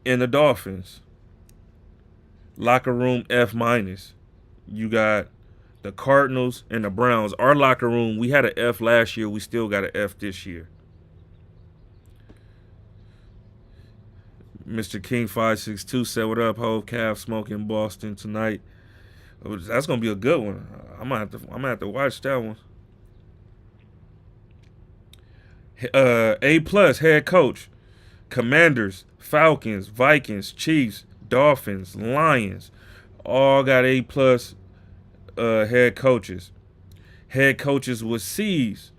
and the Dolphins. Locker room F minus. You got the Cardinals and the Browns. Our locker room, we had an F last year. We still got an F this year. Mr. King 562 said, "What up, Hove? Calf smoking Boston tonight." That's gonna be a good one. I'm gonna have to watch that one. A plus head coach. Commanders, Falcons, Vikings, Chiefs, Dolphins, Lions, all got A plus head coaches. Head coaches with C's.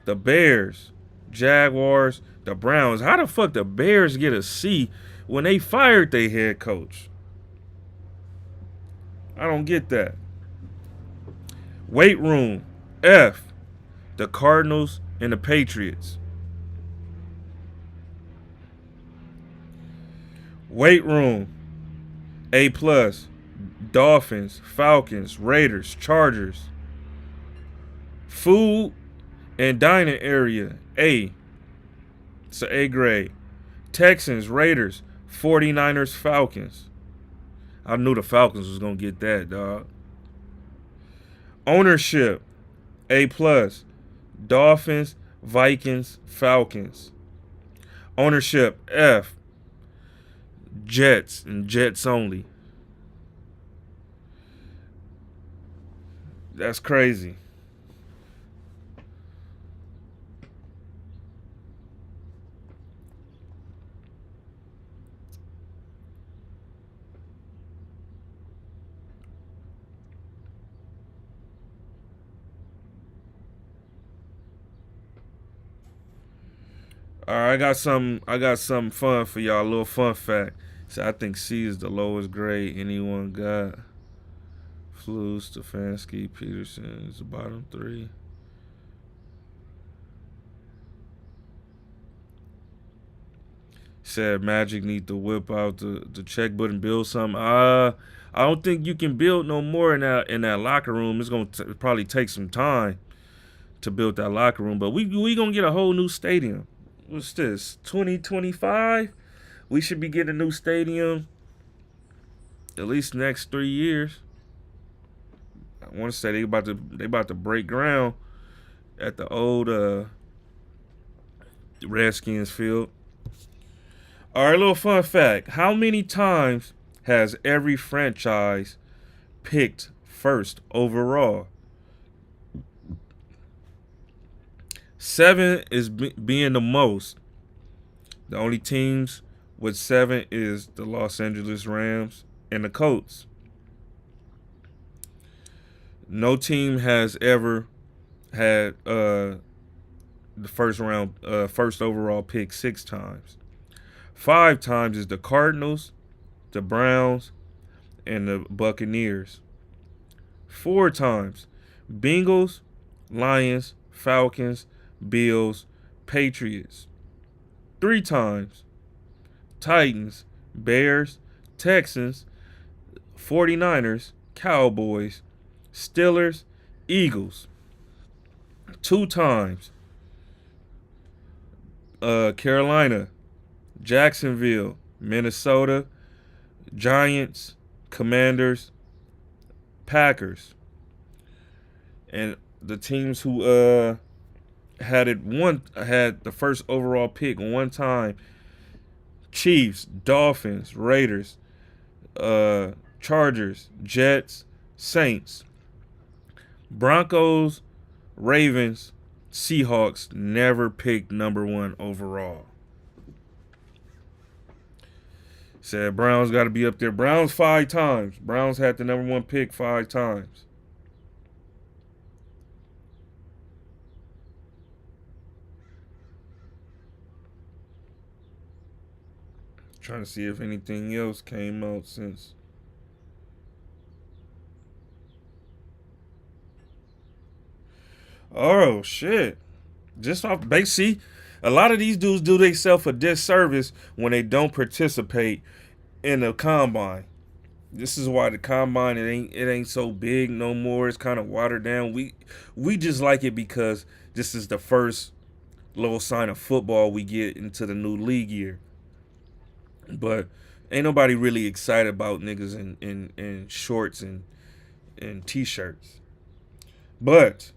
The Bears, Jaguars, the Browns. How the fuck the Bears get a C when they fired their head coach? I don't get that. Weight room, F. The Cardinals and the Patriots. Weight room, A plus. Dolphins, Falcons, Raiders, Chargers. Food and dining area, A. It's an A grade. Texans, Raiders, 49ers, Falcons. I knew the Falcons was going to get that, dog. Ownership, A plus. Dolphins, Vikings, Falcons. Ownership, F. Jets and Jets only. That's crazy. All right, I got some fun for y'all. A little fun fact. So I think C is the lowest grade anyone got. Flu, Stefanski, Peterson is the bottom three. Said Magic need to whip out the checkbook and build something. I don't think you can build no more in that locker room. It's gonna probably take some time to build that locker room. But we gonna get a whole new stadium. What's this? 2025? We should be getting a new stadium at least next 3 years. I want to say they about to break ground at the old Redskins field. All right, little fun fact. How many times has every franchise picked first overall? 7 is being the most. The only teams with 7 is the Los Angeles Rams and the Colts. No team has ever had the first overall pick 6 times. 5 times is the Cardinals, the Browns, and the Buccaneers. 4 times, Bengals, Lions, Falcons, Bills, Patriots. 3 times, Titans, Bears, Texans, 49ers, Cowboys, Steelers, Eagles. 2 times, Carolina, Jacksonville, Minnesota, Giants, Commanders, Packers. And the teams who had the first overall pick one time: Chiefs, Dolphins, Raiders, Chargers, Jets, Saints. Broncos, Ravens, Seahawks never picked number 1 overall. Said Browns got to be up there. Browns 5 times. Browns had the number 1 pick 5 times. Trying to see if anything else came out since. Oh shit! Just off base. See, a lot of these dudes do themselves a disservice when they don't participate in the combine. This is why the combine it ain't so big no more. It's kind of watered down. We just like it because this is the first little sign of football we get into the new league year. But ain't nobody really excited about niggas in shorts and t-shirts. But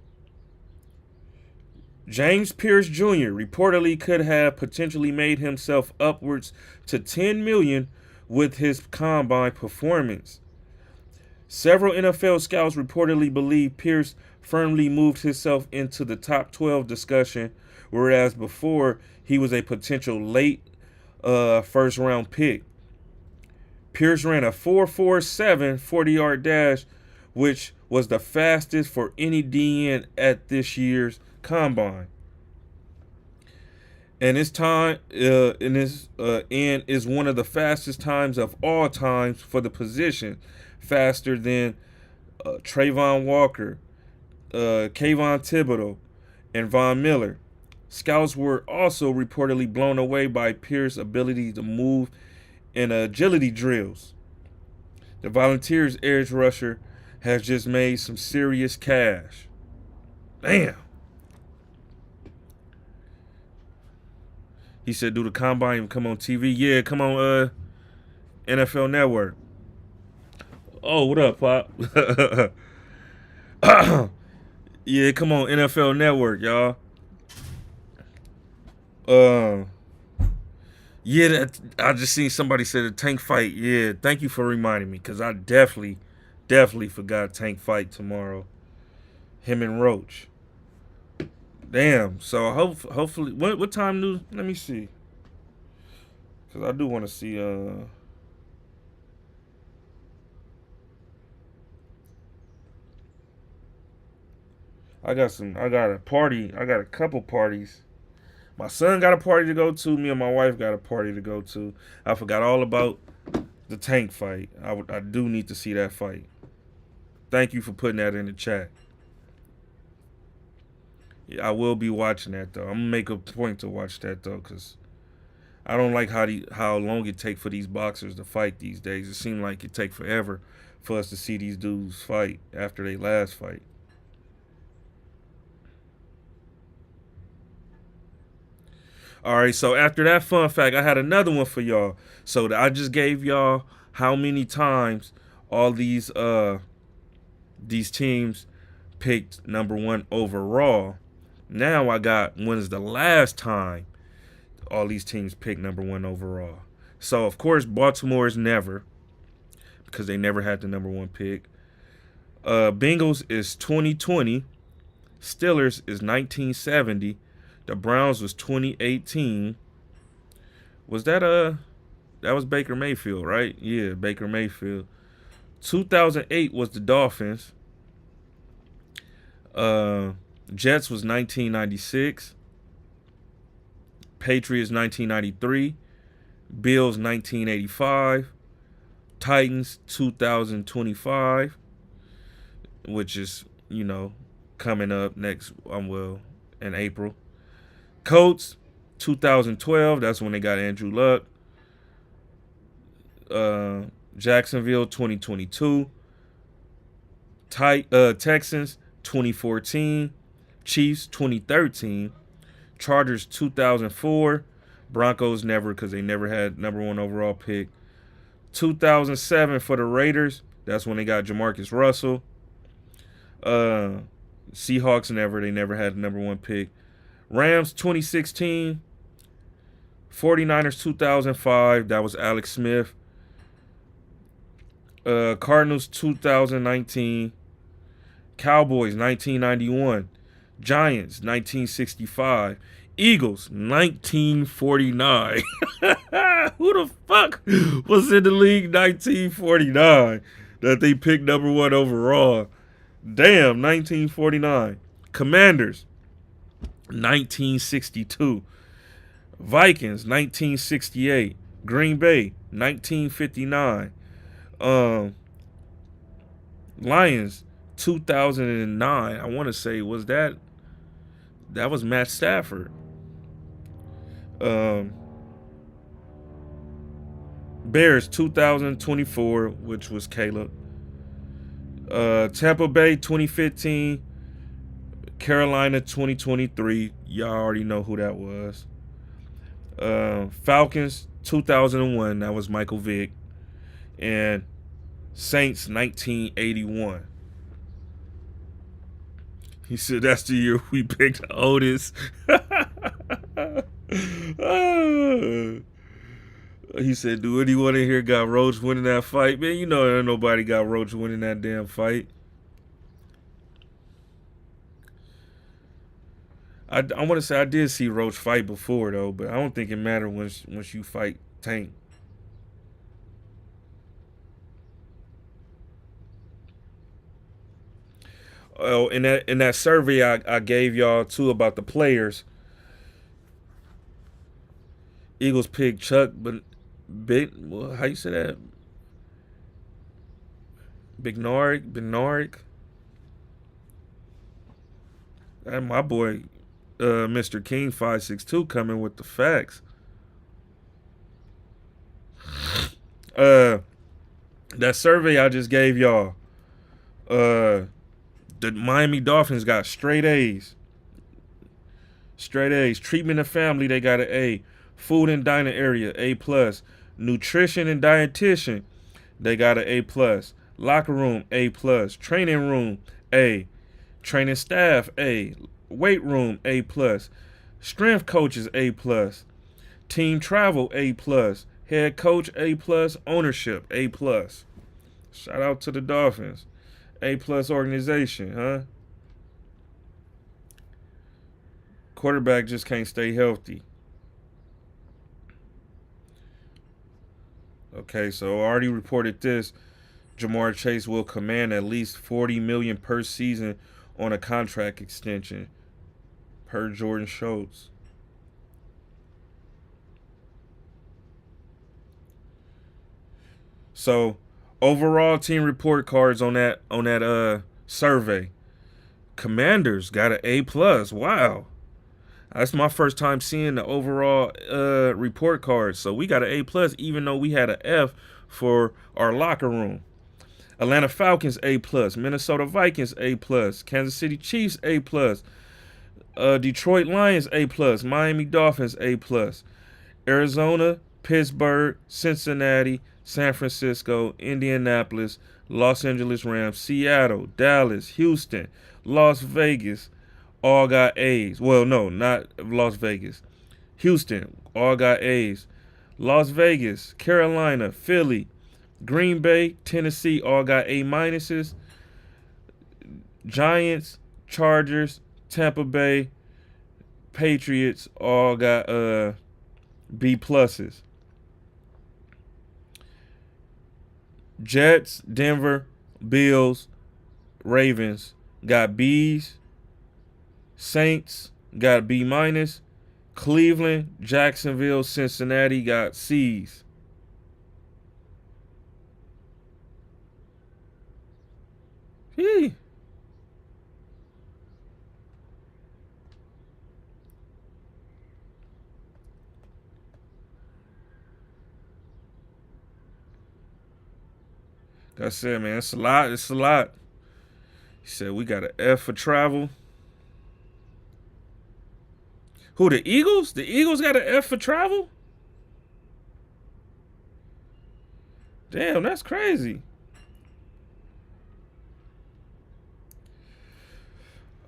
James Pierce Jr. reportedly could have potentially made himself upwards to $10 million with his combine performance. Several NFL scouts reportedly believe Pierce firmly moved himself into the top 12 discussion, whereas before he was a potential late first round pick. Pierce ran a 4.47 40-yard dash, which was the fastest for any DN at this year's combine. And his time in his end is one of the fastest times of all times for the position, faster than Trayvon Walker, Kayvon Thibodeau, and Von Miller. Scouts were also reportedly blown away by Pierce's ability to move in agility drills. The Volunteers edge rusher has just made some serious cash. Damn. He said, do the combine even come on TV? Yeah, come on NFL Network. Oh, what up, Pop? Yeah, come on NFL Network, y'all. Yeah, I just seen somebody say the Tank fight. Yeah, thank you for reminding me, because I definitely forgot Tank fight tomorrow. Him and Roach. Damn. So hopefully, what time do? Let me see. Because I do want to see. I got a party. I got a couple parties. My son got a party to go to. Me and my wife got a party to go to. I forgot all about the Tank fight. I do need to see that fight. Thank you for putting that in the chat. Yeah, I will be watching that though. I'm gonna make a point to watch that though, cause I don't like how long it take for these boxers to fight these days. It seems like it take forever for us to see these dudes fight after they last fight. All right, so after that fun fact, I had another one for y'all. So I just gave y'all how many times all these teams picked number 1 overall. Now I got when's the last time all these teams picked number one overall. So of course Baltimore is never, because they never had the number one pick. Bengals is 2020. Steelers is 1970. The Browns was 2018. Was that was Baker Mayfield, right? Yeah, Baker Mayfield. 2008 was the Dolphins. Jets was 1996. Patriots 1993. Bills 1985. Titans 2025, which is, coming up next, in April. Colts 2012, that's when they got Andrew Luck. Jacksonville 2022. Texans 2014. Chiefs 2013. Chargers 2004. Broncos never, because they never had number one overall pick. 2007 for the Raiders. That's when they got Jamarcus Russell. Seahawks never. They never had the number one pick. Rams 2016. 49ers 2005. That was Alex Smith. Cardinals 2019. Cowboys 1991. Giants 1965. Eagles 1949. Who the fuck was in the league 1949 that they picked number one overall? Damn, 1949. Commanders 1962. Vikings 1968. Green Bay 1959. Lions 2009. I want to say was that was Matt Stafford. Bears 2024, which was Caleb. Tampa Bay 2015. Carolina 2023. Y'all already know who that was. Falcons 2001. That was Michael Vick. And Saints 1981. He said that's the year we picked Otis. He said, do anyone in here got Roach winning that fight? Man, ain't nobody got Roach winning that damn fight. I want to say I did see Roach fight before, though, but I don't think it mattered once you fight Tank. Oh, in that survey I gave y'all too about the players, Eagles picked Chuck, but how you say that? Bednarik. And my boy, Mr. King 562 coming with the facts. That survey I just gave y'all. The Miami Dolphins got straight A's. Treatment of family, they got an A. Food and dining area, A+. Nutrition and dietitian, they got an A+. Locker room, A+. Training room, A. Training staff, A. Weight room, A+. Strength coaches, A+. Team travel, A+. Head coach, A+. Ownership, A+. Shout out to the Dolphins. A+ organization, huh? Quarterback just can't stay healthy. Okay, so I already reported this. Jamar Chase will command at least $40 million per season on a contract extension, per Jordan Schultz. So, overall team report cards on that survey. Commanders got an A+. Wow. That's my first time seeing the overall report cards. So we got an A+, even though we had an F for our locker room. Atlanta Falcons A+, Minnesota Vikings A+, Kansas City Chiefs A+, Detroit Lions A+, Miami Dolphins A+, Arizona, Pittsburgh, Cincinnati, San Francisco, Indianapolis, Los Angeles Rams, Seattle, Dallas, Houston, Las Vegas, all got A's. Well, no, not Las Vegas. Houston, all got A's. Las Vegas, Carolina, Philly, Green Bay, Tennessee, all got A minuses. Giants, Chargers, Tampa Bay, Patriots, all got B pluses. Jets, Denver, Bills, Ravens got B's. Saints got B minus. Cleveland, Jacksonville, Cincinnati got C's. Hey. Like I said, man, it's a lot. It's a lot. He said we got an F for travel. Who, the Eagles? The Eagles got an F for travel? Damn, that's crazy.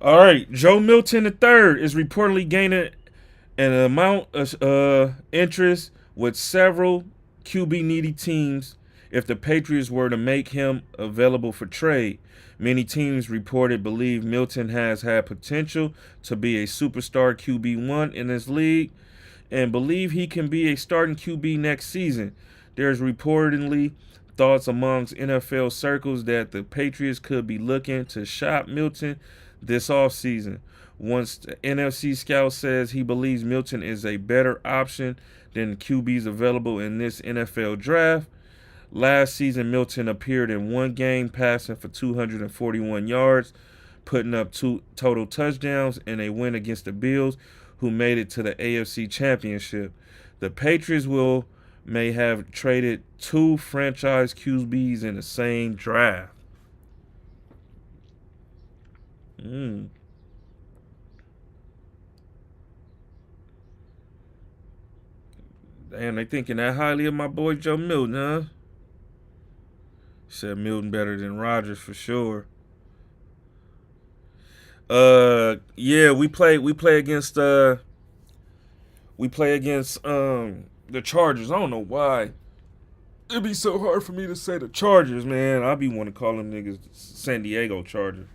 All right, Joe Milton III is reportedly gaining an amount of interest with several QB needy teams if the Patriots were to make him available for trade. Many teams reported believe Milton has had potential to be a superstar QB1 in this league and believe he can be a starting QB next season. There's reportedly thoughts amongst NFL circles that the Patriots could be looking to shop Milton this offseason. Once the NFC scout says he believes Milton is a better option than QBs available in this NFL draft. Last season, Milton appeared in one game, passing for 241 yards, putting up 2 total touchdowns in a win against the Bills, who made it to the AFC Championship. The Patriots may have traded 2 franchise QBs in the same draft. Damn, they thinking that highly of my boy Joe Milton, huh? Said Milton better than Rodgers for sure. Yeah, we play against the Chargers. I don't know why. It'd be so hard for me to say the Chargers, man. I be want to call them niggas San Diego Chargers.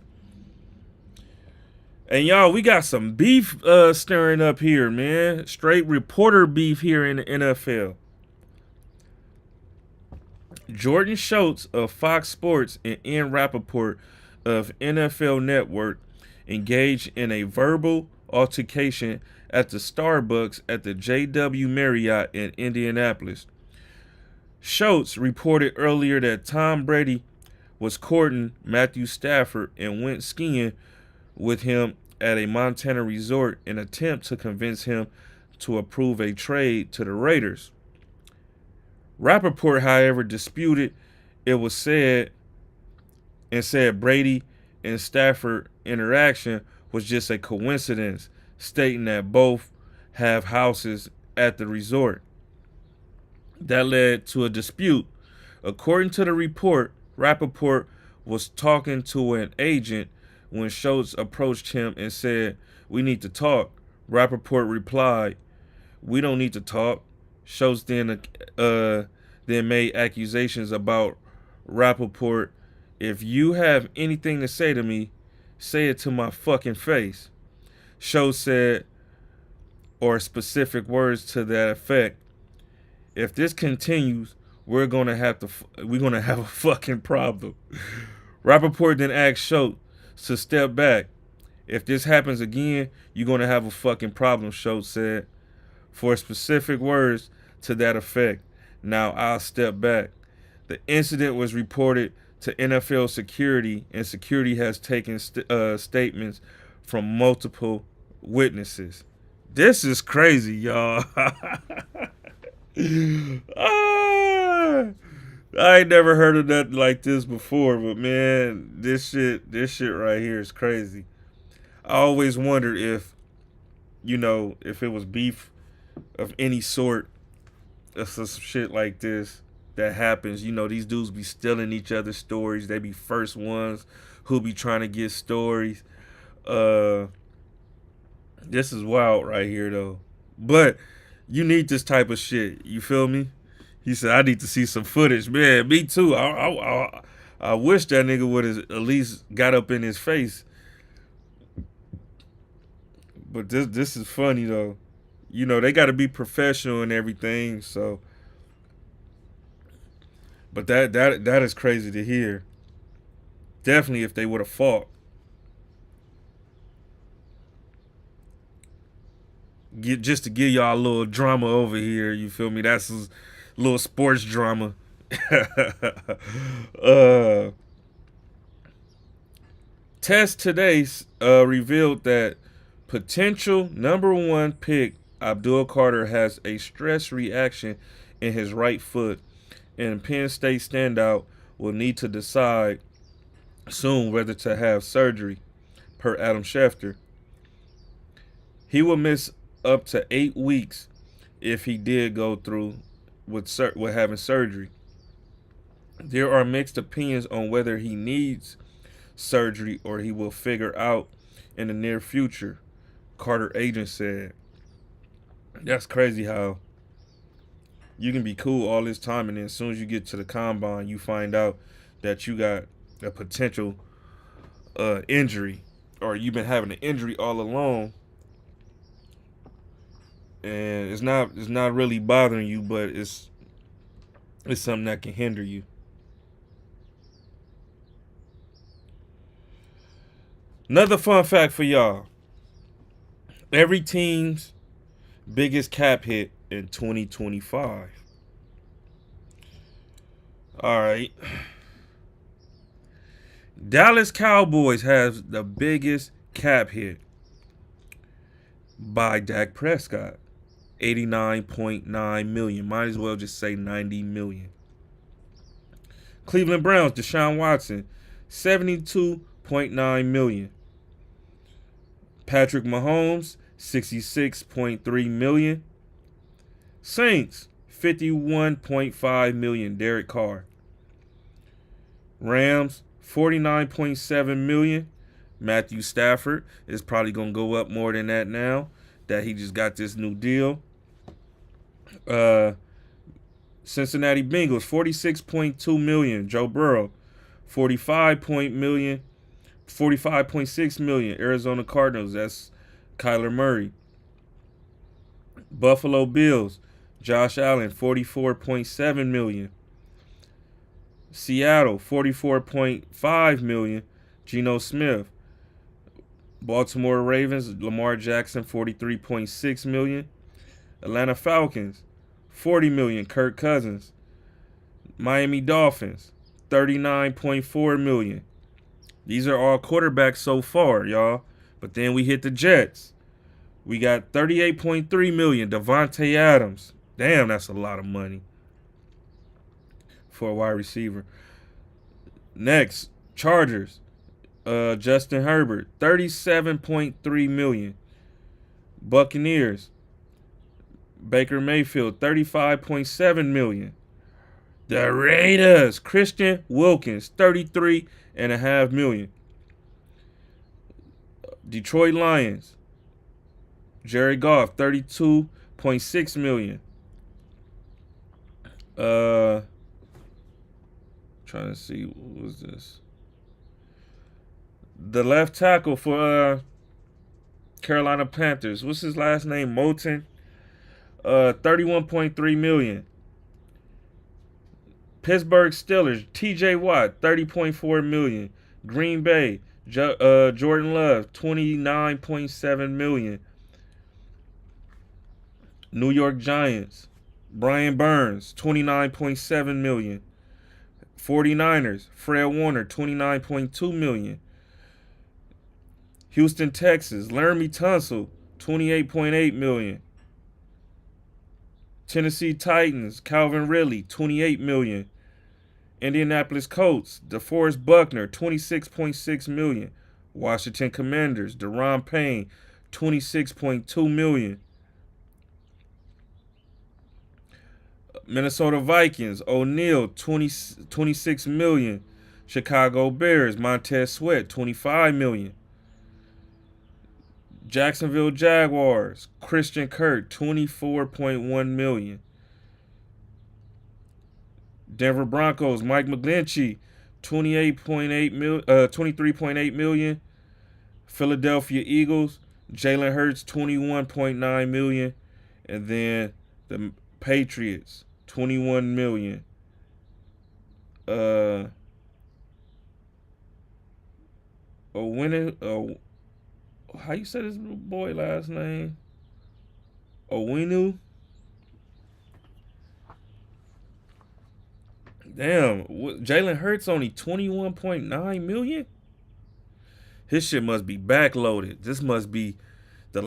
And y'all, we got some beef stirring up here, man. Straight reporter beef here in the NFL. Jordan Schultz of Fox Sports and Ian Rappaport of NFL Network engaged in a verbal altercation at the Starbucks at the JW Marriott in Indianapolis. Schultz reported earlier that Tom Brady was courting Matthew Stafford and went skiing with him at a Montana resort in an attempt to convince him to approve a trade to the Raiders. Rappaport, however, disputed it was said Brady and Stafford interaction was just a coincidence, stating that both have houses at the resort. That led to a dispute. According to the report, Rappaport was talking to an agent when Schultz approached him and said, "We need to talk." Rappaport replied, "We don't need to talk." Schultz then made accusations about Rappaport. "If you have anything to say to me, say it to my fucking face." Schultz said, or specific words to that effect, "If this continues, we're gonna have a fucking problem." Rappaport then asked Schultz to step back. "If this happens again, you're gonna have a fucking problem," Schultz said, for specific words to that effect. "Now I'll step back." The incident was reported to NFL security, and security has taken statements from multiple witnesses. This is crazy, y'all. I ain't never heard of nothing like this before, but man, this shit right here is crazy. I always wondered if it was beef of any sort, or some shit like this that happens. These dudes be stealing each other's stories. They be first ones who be trying to get stories. This is wild right here, though. But you need this type of shit. You feel me? He said, I need to see some footage. Man, me too. I wish that nigga would have at least got up in his face. But this is funny, though. You know, they got to be professional and everything. So, but that is crazy to hear. Definitely if they would have fought. Just to give y'all a little drama over here. You feel me? That's a little sports drama. uh, Test today revealed that potential number one pick Abdul Carter has a stress reaction in his right foot, and Penn State standout will need to decide soon whether to have surgery, per Adam Schefter. He will miss up to 8 weeks if he did go through with having surgery. There are mixed opinions on whether he needs surgery or he will figure out in the near future, Carter agent said. That's crazy how you can be cool all this time and then as soon as you get to the combine, you find out that you got a potential injury or you've been having an injury all along and it's not really bothering you, but it's something that can hinder you. Another fun fact for y'all. Every team's biggest cap hit in 2025. All right. Dallas Cowboys have the biggest cap hit by Dak Prescott. 89.9 million. Might as well just say 90 million. Cleveland Browns, Deshaun Watson, 72.9 million. Patrick Mahomes, 66.3 million. Saints, 51.5 million. Derek Carr. Rams, 49.7 million. Matthew Stafford is probably going to go up more than that now that he just got this new deal. Cincinnati Bengals, 46.2 million. Joe Burrow, 45.6 million. Arizona Cardinals, that's Kyler Murray. Buffalo Bills, Josh Allen, 44.7 million. Seattle, 44.5 million. Geno Smith. Baltimore Ravens, Lamar Jackson, 43.6 million. Atlanta Falcons, 40 million. Kirk Cousins. Miami Dolphins, 39.4 million. These are all quarterbacks so far, y'all. But then we hit the Jets. We got 38.3 million. Devontae Adams. Damn, that's a lot of money for a wide receiver. Next, Chargers. Justin Herbert, 37.3 million. Buccaneers. Baker Mayfield, 35.7 million. The Raiders, Christian Wilkins, 33.5 million. Detroit Lions, Jared Goff, 32.6 million. Trying to see, what was this? The left tackle for Carolina Panthers, what's his last name? Moulton, 31.3 million. Pittsburgh Steelers, TJ Watt, 30.4 million. Green Bay, Jordan Love, 29.7 million. New York Giants, Brian Burns, 29.7 million. 49ers, Fred Warner, 29.2 million. Houston Texans, Laramie Tunsil, 28.8 million. Tennessee Titans, Calvin Ridley, 28 million. Indianapolis Colts, DeForest Buckner, 26.6 million. Washington Commanders, Deron Payne, 26.2 million. Minnesota Vikings, O'Neal, 26 million. Chicago Bears, Montez Sweat, 25 million. Jacksonville Jaguars, Christian Kirk, 24.1 million. Denver Broncos, Mike McGlinchey, 23.8 million. Philadelphia Eagles, Jalen Hurts, 21.9 million. And then the Patriots, 21 million. Uh how you say this boy last name? Owinu? Damn, Jalen Hurts only 21.9 million? His shit must be backloaded. This must be the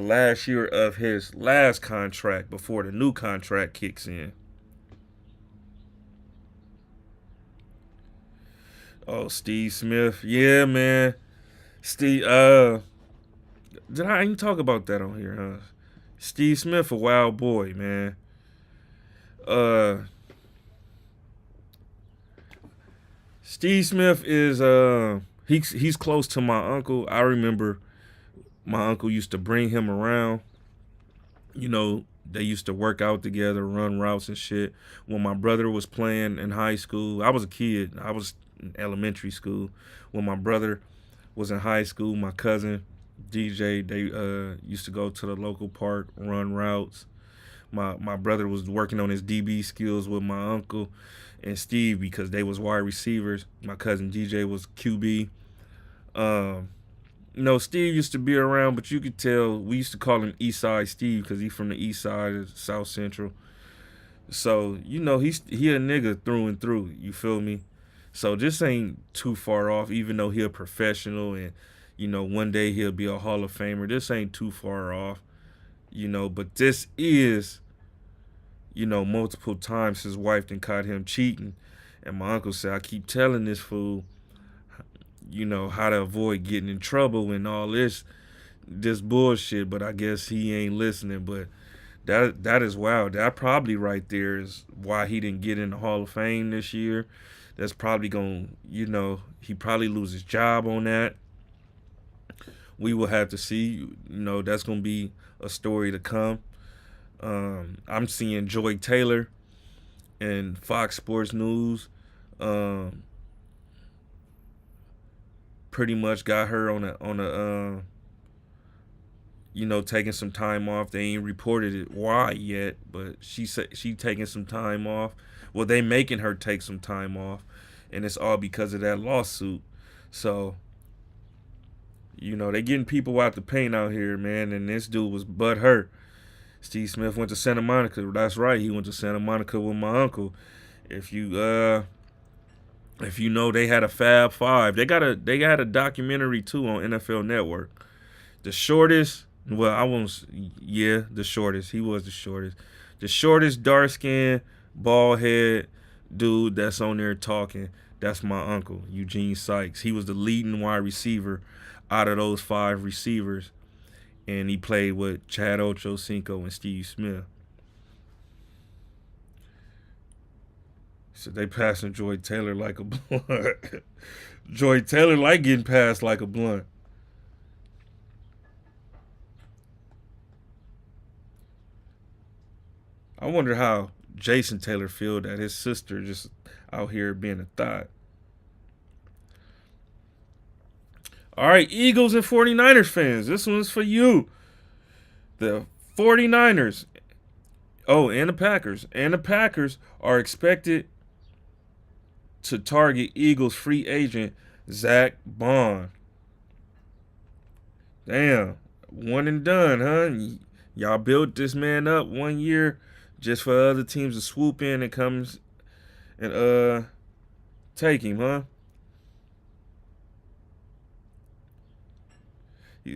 last year of his last contract before the new contract kicks in. Oh, Steve Smith. Yeah, man. Steve did I even talk about that on here, huh? Steve Smith, a wild boy, man. Uh Steve Smith is he's close to my uncle. I remember my uncle used to bring him around. You know, they used to work out together, run routes and shit. When my brother was playing in high school, I was a kid. I was in elementary school. When my brother was in high school, my cousin DJ, they used to go to the local park, run routes. My brother was working on his DB skills with my uncle and Steve because they was wide receivers. My cousin DJ was QB. Um, Steve used to be around, but you could tell we used to call him East Side Steve because he's from the East Side of South Central. So he a nigga through and through. You feel me? So this ain't too far off, even though he a professional and one day he'll be a Hall of Famer. This ain't too far off. But this is, multiple times his wife done caught him cheating. And my uncle said, I keep telling this fool, how to avoid getting in trouble and all this bullshit, but I guess he ain't listening. But that is wild. That probably right there is why he didn't get in the Hall of Fame this year. That's probably going, he probably lose his job on that. We will have to see. That's going to be a story to come. I'm seeing Joy Taylor and Fox Sports News pretty much got her on a taking some time off. They ain't reported it why yet, but she said she taking some time off. Well, they making her take some time off, and it's all because of that lawsuit. So they getting people out the paint out here, man. And this dude was butthurt. Steve Smith went to Santa Monica. That's right, he went to Santa Monica with my uncle. If you they had a Fab Five. They got a documentary too on NFL Network. The shortest, well, I won't. Yeah, the shortest. He was the shortest. The shortest, dark skinned, bald head dude that's on there talking. That's my uncle, Eugene Sykes. He was the leading wide receiver out of those 5 receivers, and he played with Chad Ochocinco and Steve Smith. So they passing Joy Taylor like a blunt. Joy Taylor like getting passed like a blunt. I wonder how Jason Taylor feel that his sister just out here being a thought. All right, Eagles and 49ers fans, this one's for you. The 49ers, and the Packers. And the Packers are expected to target Eagles free agent Zach Bond. Damn, one and done, huh? Y'all built this man up 1 year just for other teams to swoop in and come and take him, huh?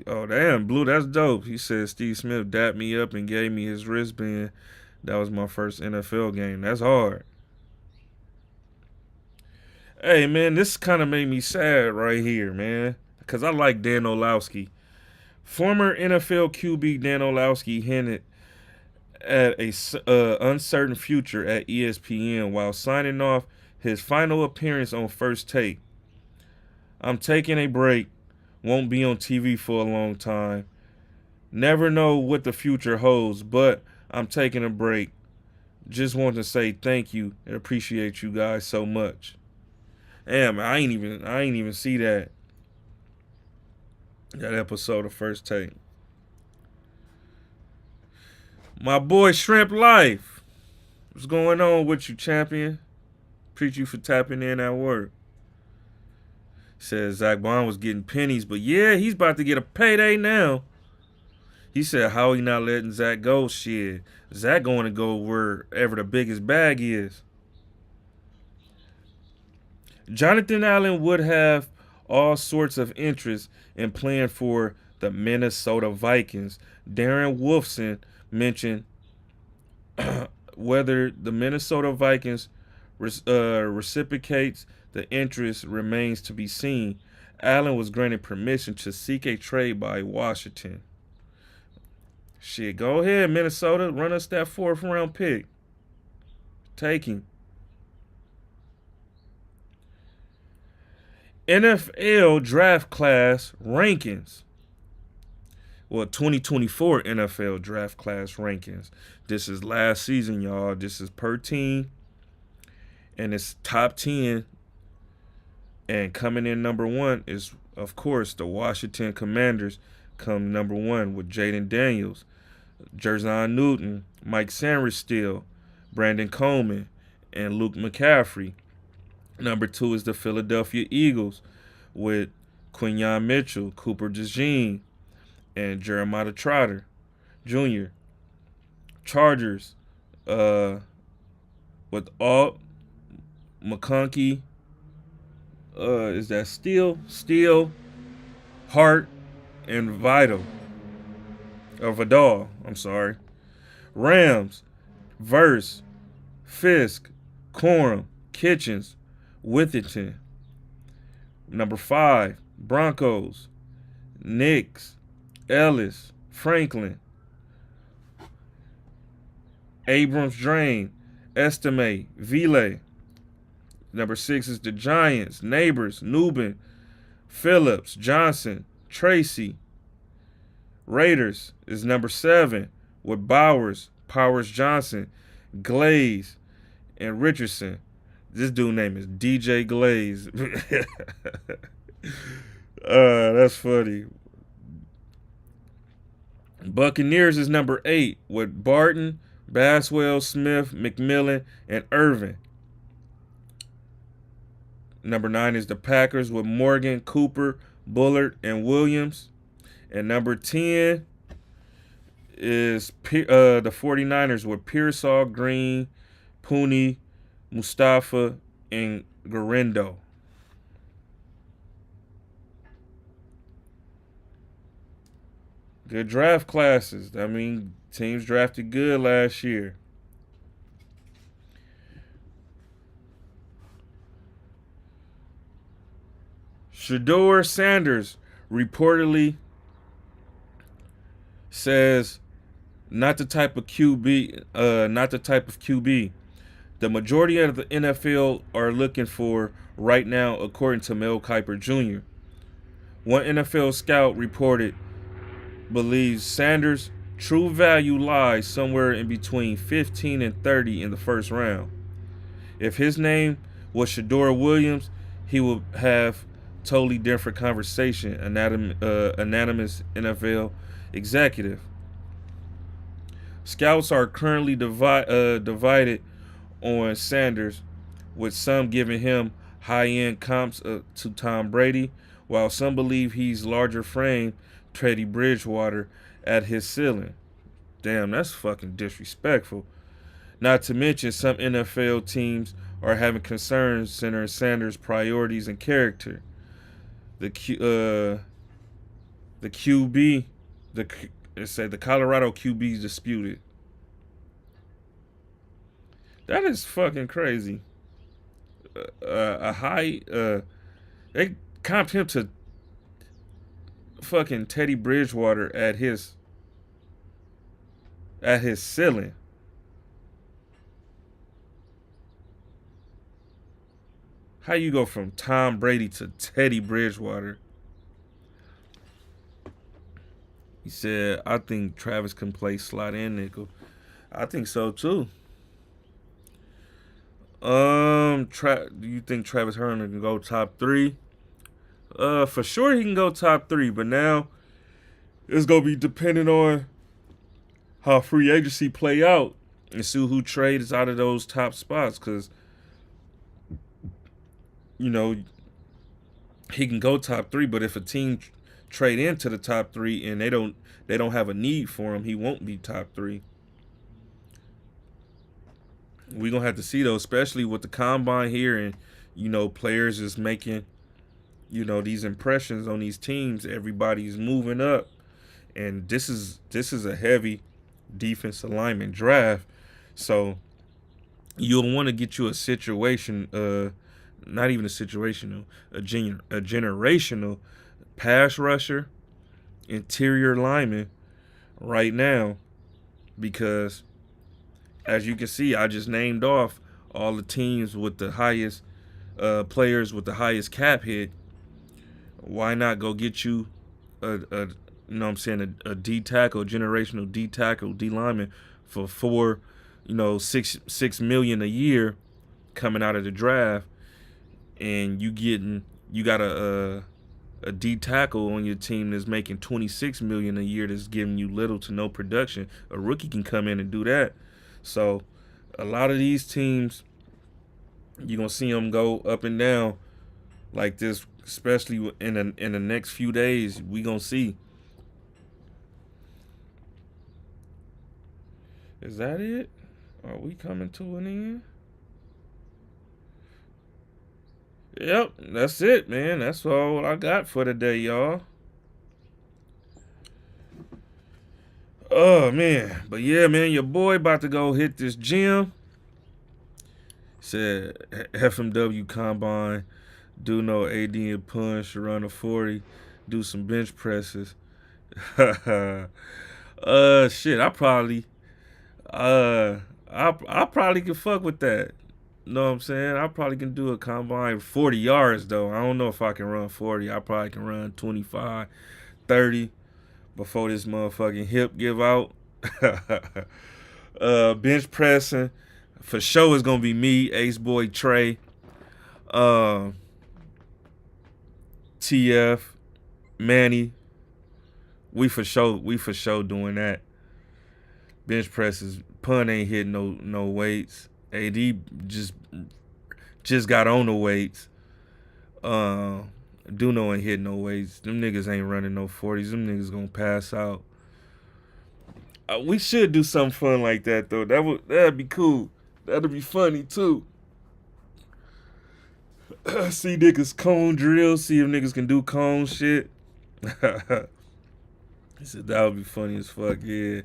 Oh, damn, Blue, that's dope. He said Steve Smith dapped me up and gave me his wristband. That was my first NFL game. That's hard. Hey, man, this kind of made me sad right here, man, because I like Dan Orlovsky. Former NFL QB Dan Orlovsky hinted at a uncertain future at ESPN while signing off his final appearance on First Take. I'm taking a break. Won't be on TV for a long time. Never know what the future holds, but I'm taking a break. Just want to say thank you and appreciate you guys so much. Damn, I ain't even see that episode of First Take. My boy Shrimp Life. What's going on with you, champion? Appreciate you for tapping in at work. Says Zach Bond was getting pennies, but yeah, he's about to get a payday now. He said, how he not letting Zach go? Shit. Zach going to go wherever the biggest bag is. Jonathan Allen would have all sorts of interest in playing for the Minnesota Vikings. Darren Wolfson mentioned whether the Minnesota Vikings reciprocates the interest remains to be seen. Allen was granted permission to seek a trade by Washington. Shit, go ahead, Minnesota. Run us that 4th round pick. Take him. NFL draft class rankings. Well, 2024 NFL draft class rankings. This is last season, y'all. This is per team. And it's top 10. And coming in number 1 is, of course, the Washington Commanders come number 1 with Jaden Daniels, Jerzon Newton, Mike Sainristil, Brandon Coleman, and Luke McCaffrey. Number 2 is the Philadelphia Eagles with Quinyon Mitchell, Cooper DeJean, and Jeremiah Trotter Jr. Chargers with Alt, McConkey, is that Steele, Hart, and Vidal. I'm sorry. Rams, Verse, Fisk, Corum, Kitchens, Withington. Number 5, Broncos, Knicks, Ellis, Franklin, Abrams, Drain, Estimate, Ville. Number 6 is the Giants, Neighbors, Nubin, Phillips, Johnson, Tracy. Raiders is number 7 with Bowers, Powers Johnson, Glaze, and Richardson. This dude's name is DJ Glaze. That's funny. Buccaneers is number 8 with Barton, Baswell, Smith, McMillan, and Irvin. Number 9 is the Packers with Morgan, Cooper, Bullard, and Williams. And number 10 is the 49ers with Pearsall, Green, Pooney, Mustafa, and Garendo. Good draft classes. I mean, teams drafted good last year. Shedeur Sanders reportedly says not the type of QB. The majority of the NFL are looking for right now, according to Mel Kiper Jr. One NFL scout reported believes Sanders' true value lies somewhere in between 15 and 30 in the first round. If his name was Shedeur Williams, he would have totally different conversation, anonymous NFL executive. Scouts are currently divided on Sanders, with some giving him high-end comps to Tom Brady, while some believe he's larger frame Teddy Bridgewater at his ceiling. Damn, that's fucking disrespectful. Not to mention some NFL teams are having concerns centering Sanders' priorities and character. The Colorado QB is disputed. That is fucking crazy. They comped him to fucking Teddy Bridgewater at his ceiling. How you go from Tom Brady to Teddy Bridgewater? He said, I think Travis can play slot and nickel. I think so too. Do you think Travis Herman can go top 3? For sure he can go top 3, but now it's gonna be dependent on how free agency play out and see who trades out of those top spots. Cause you know he can go top 3, but if a team trade into the top 3 and they don't have a need for him, he won't be top 3. We're gonna have to see though, especially with the combine here, and players is making these impressions on these teams. Everybody's moving up, and this is a heavy defense alignment draft. So you'll want to get you a situation, not even a situational, a generational pass rusher, interior lineman right now, because as you can see, I just named off all the teams with the highest players with the highest cap hit. Why not go get you a D tackle, generational D tackle, D lineman for six million a year coming out of the draft, and you got a D tackle on your team that's making 26 million a year, that's giving you little to no production. A rookie can come in and do that. So a lot of these teams, you're gonna see them go up and down like this, especially in the next few days. We gonna see. Is that it? Are we coming to an end? Yep, that's it, man. That's all I got for today, y'all. Oh man, but yeah, man, your boy about to go hit this gym. Said FMW combine, do no AD and punch, run a 40, do some bench presses. Shit, I probably can fuck with that. Know what I'm saying? I probably can do a combine 40 yards though. I don't know if I can run 40. I probably can run 25, 30 before this motherfucking hip give out. Bench pressing for sure is gonna be me, Ace Boy Trey, TF, Manny. We for sure doing that. Bench presses. Pun ain't hitting no weights. AD just got on the weights. Duno ain't hitting no weights. Them niggas ain't running no 40s. Them niggas gonna pass out. We should do something fun like that though. That'd be cool. That'd be funny too. See niggas cone drill. See if niggas can do cone shit. He said that would be funny as fuck. Yeah,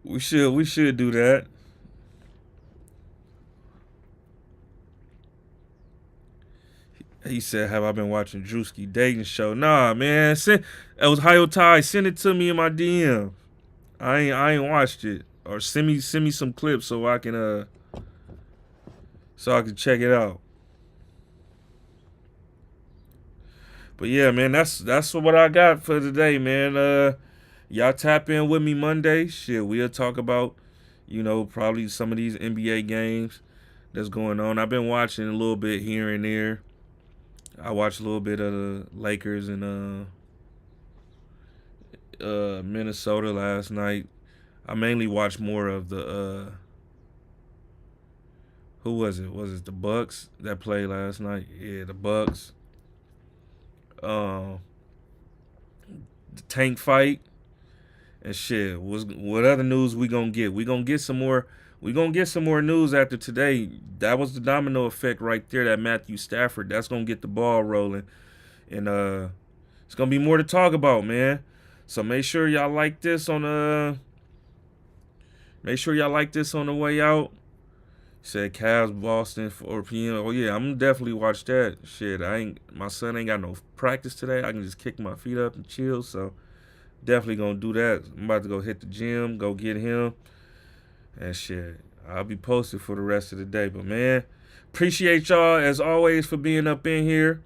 we should do that. He said, "Have I been watching Drewski dating show?" Nah, man. It was Hayo Tai. Send it to me in my DM. I ain't watched it. Or send me some clips so I can check it out. But yeah, man, that's what I got for today, man. Y'all tap in with me Monday. Shit, we'll talk about, probably some of these NBA games that's going on. I've been watching a little bit here and there. I watched a little bit of the Lakers and Minnesota last night. I mainly watched more of the who was it? Was it the Bucks that played last night? Yeah, the Bucks. The tank fight and shit. What other news we gonna get? We gonna get some more. We gonna get some more news after today. That was the domino effect right there. That Matthew Stafford. That's gonna get the ball rolling, and it's gonna be more to talk about, man. So make sure y'all like this on the. Make sure y'all like this on the way out. Said Cavs Boston 4 p.m. Oh yeah, I'm gonna definitely watch that. Shit, my son ain't got no practice today. I can just kick my feet up and chill. So definitely gonna do that. I'm about to go hit the gym, go get him, and shit. I'll be posted for the rest of the day. But man, appreciate y'all as always for being up in here.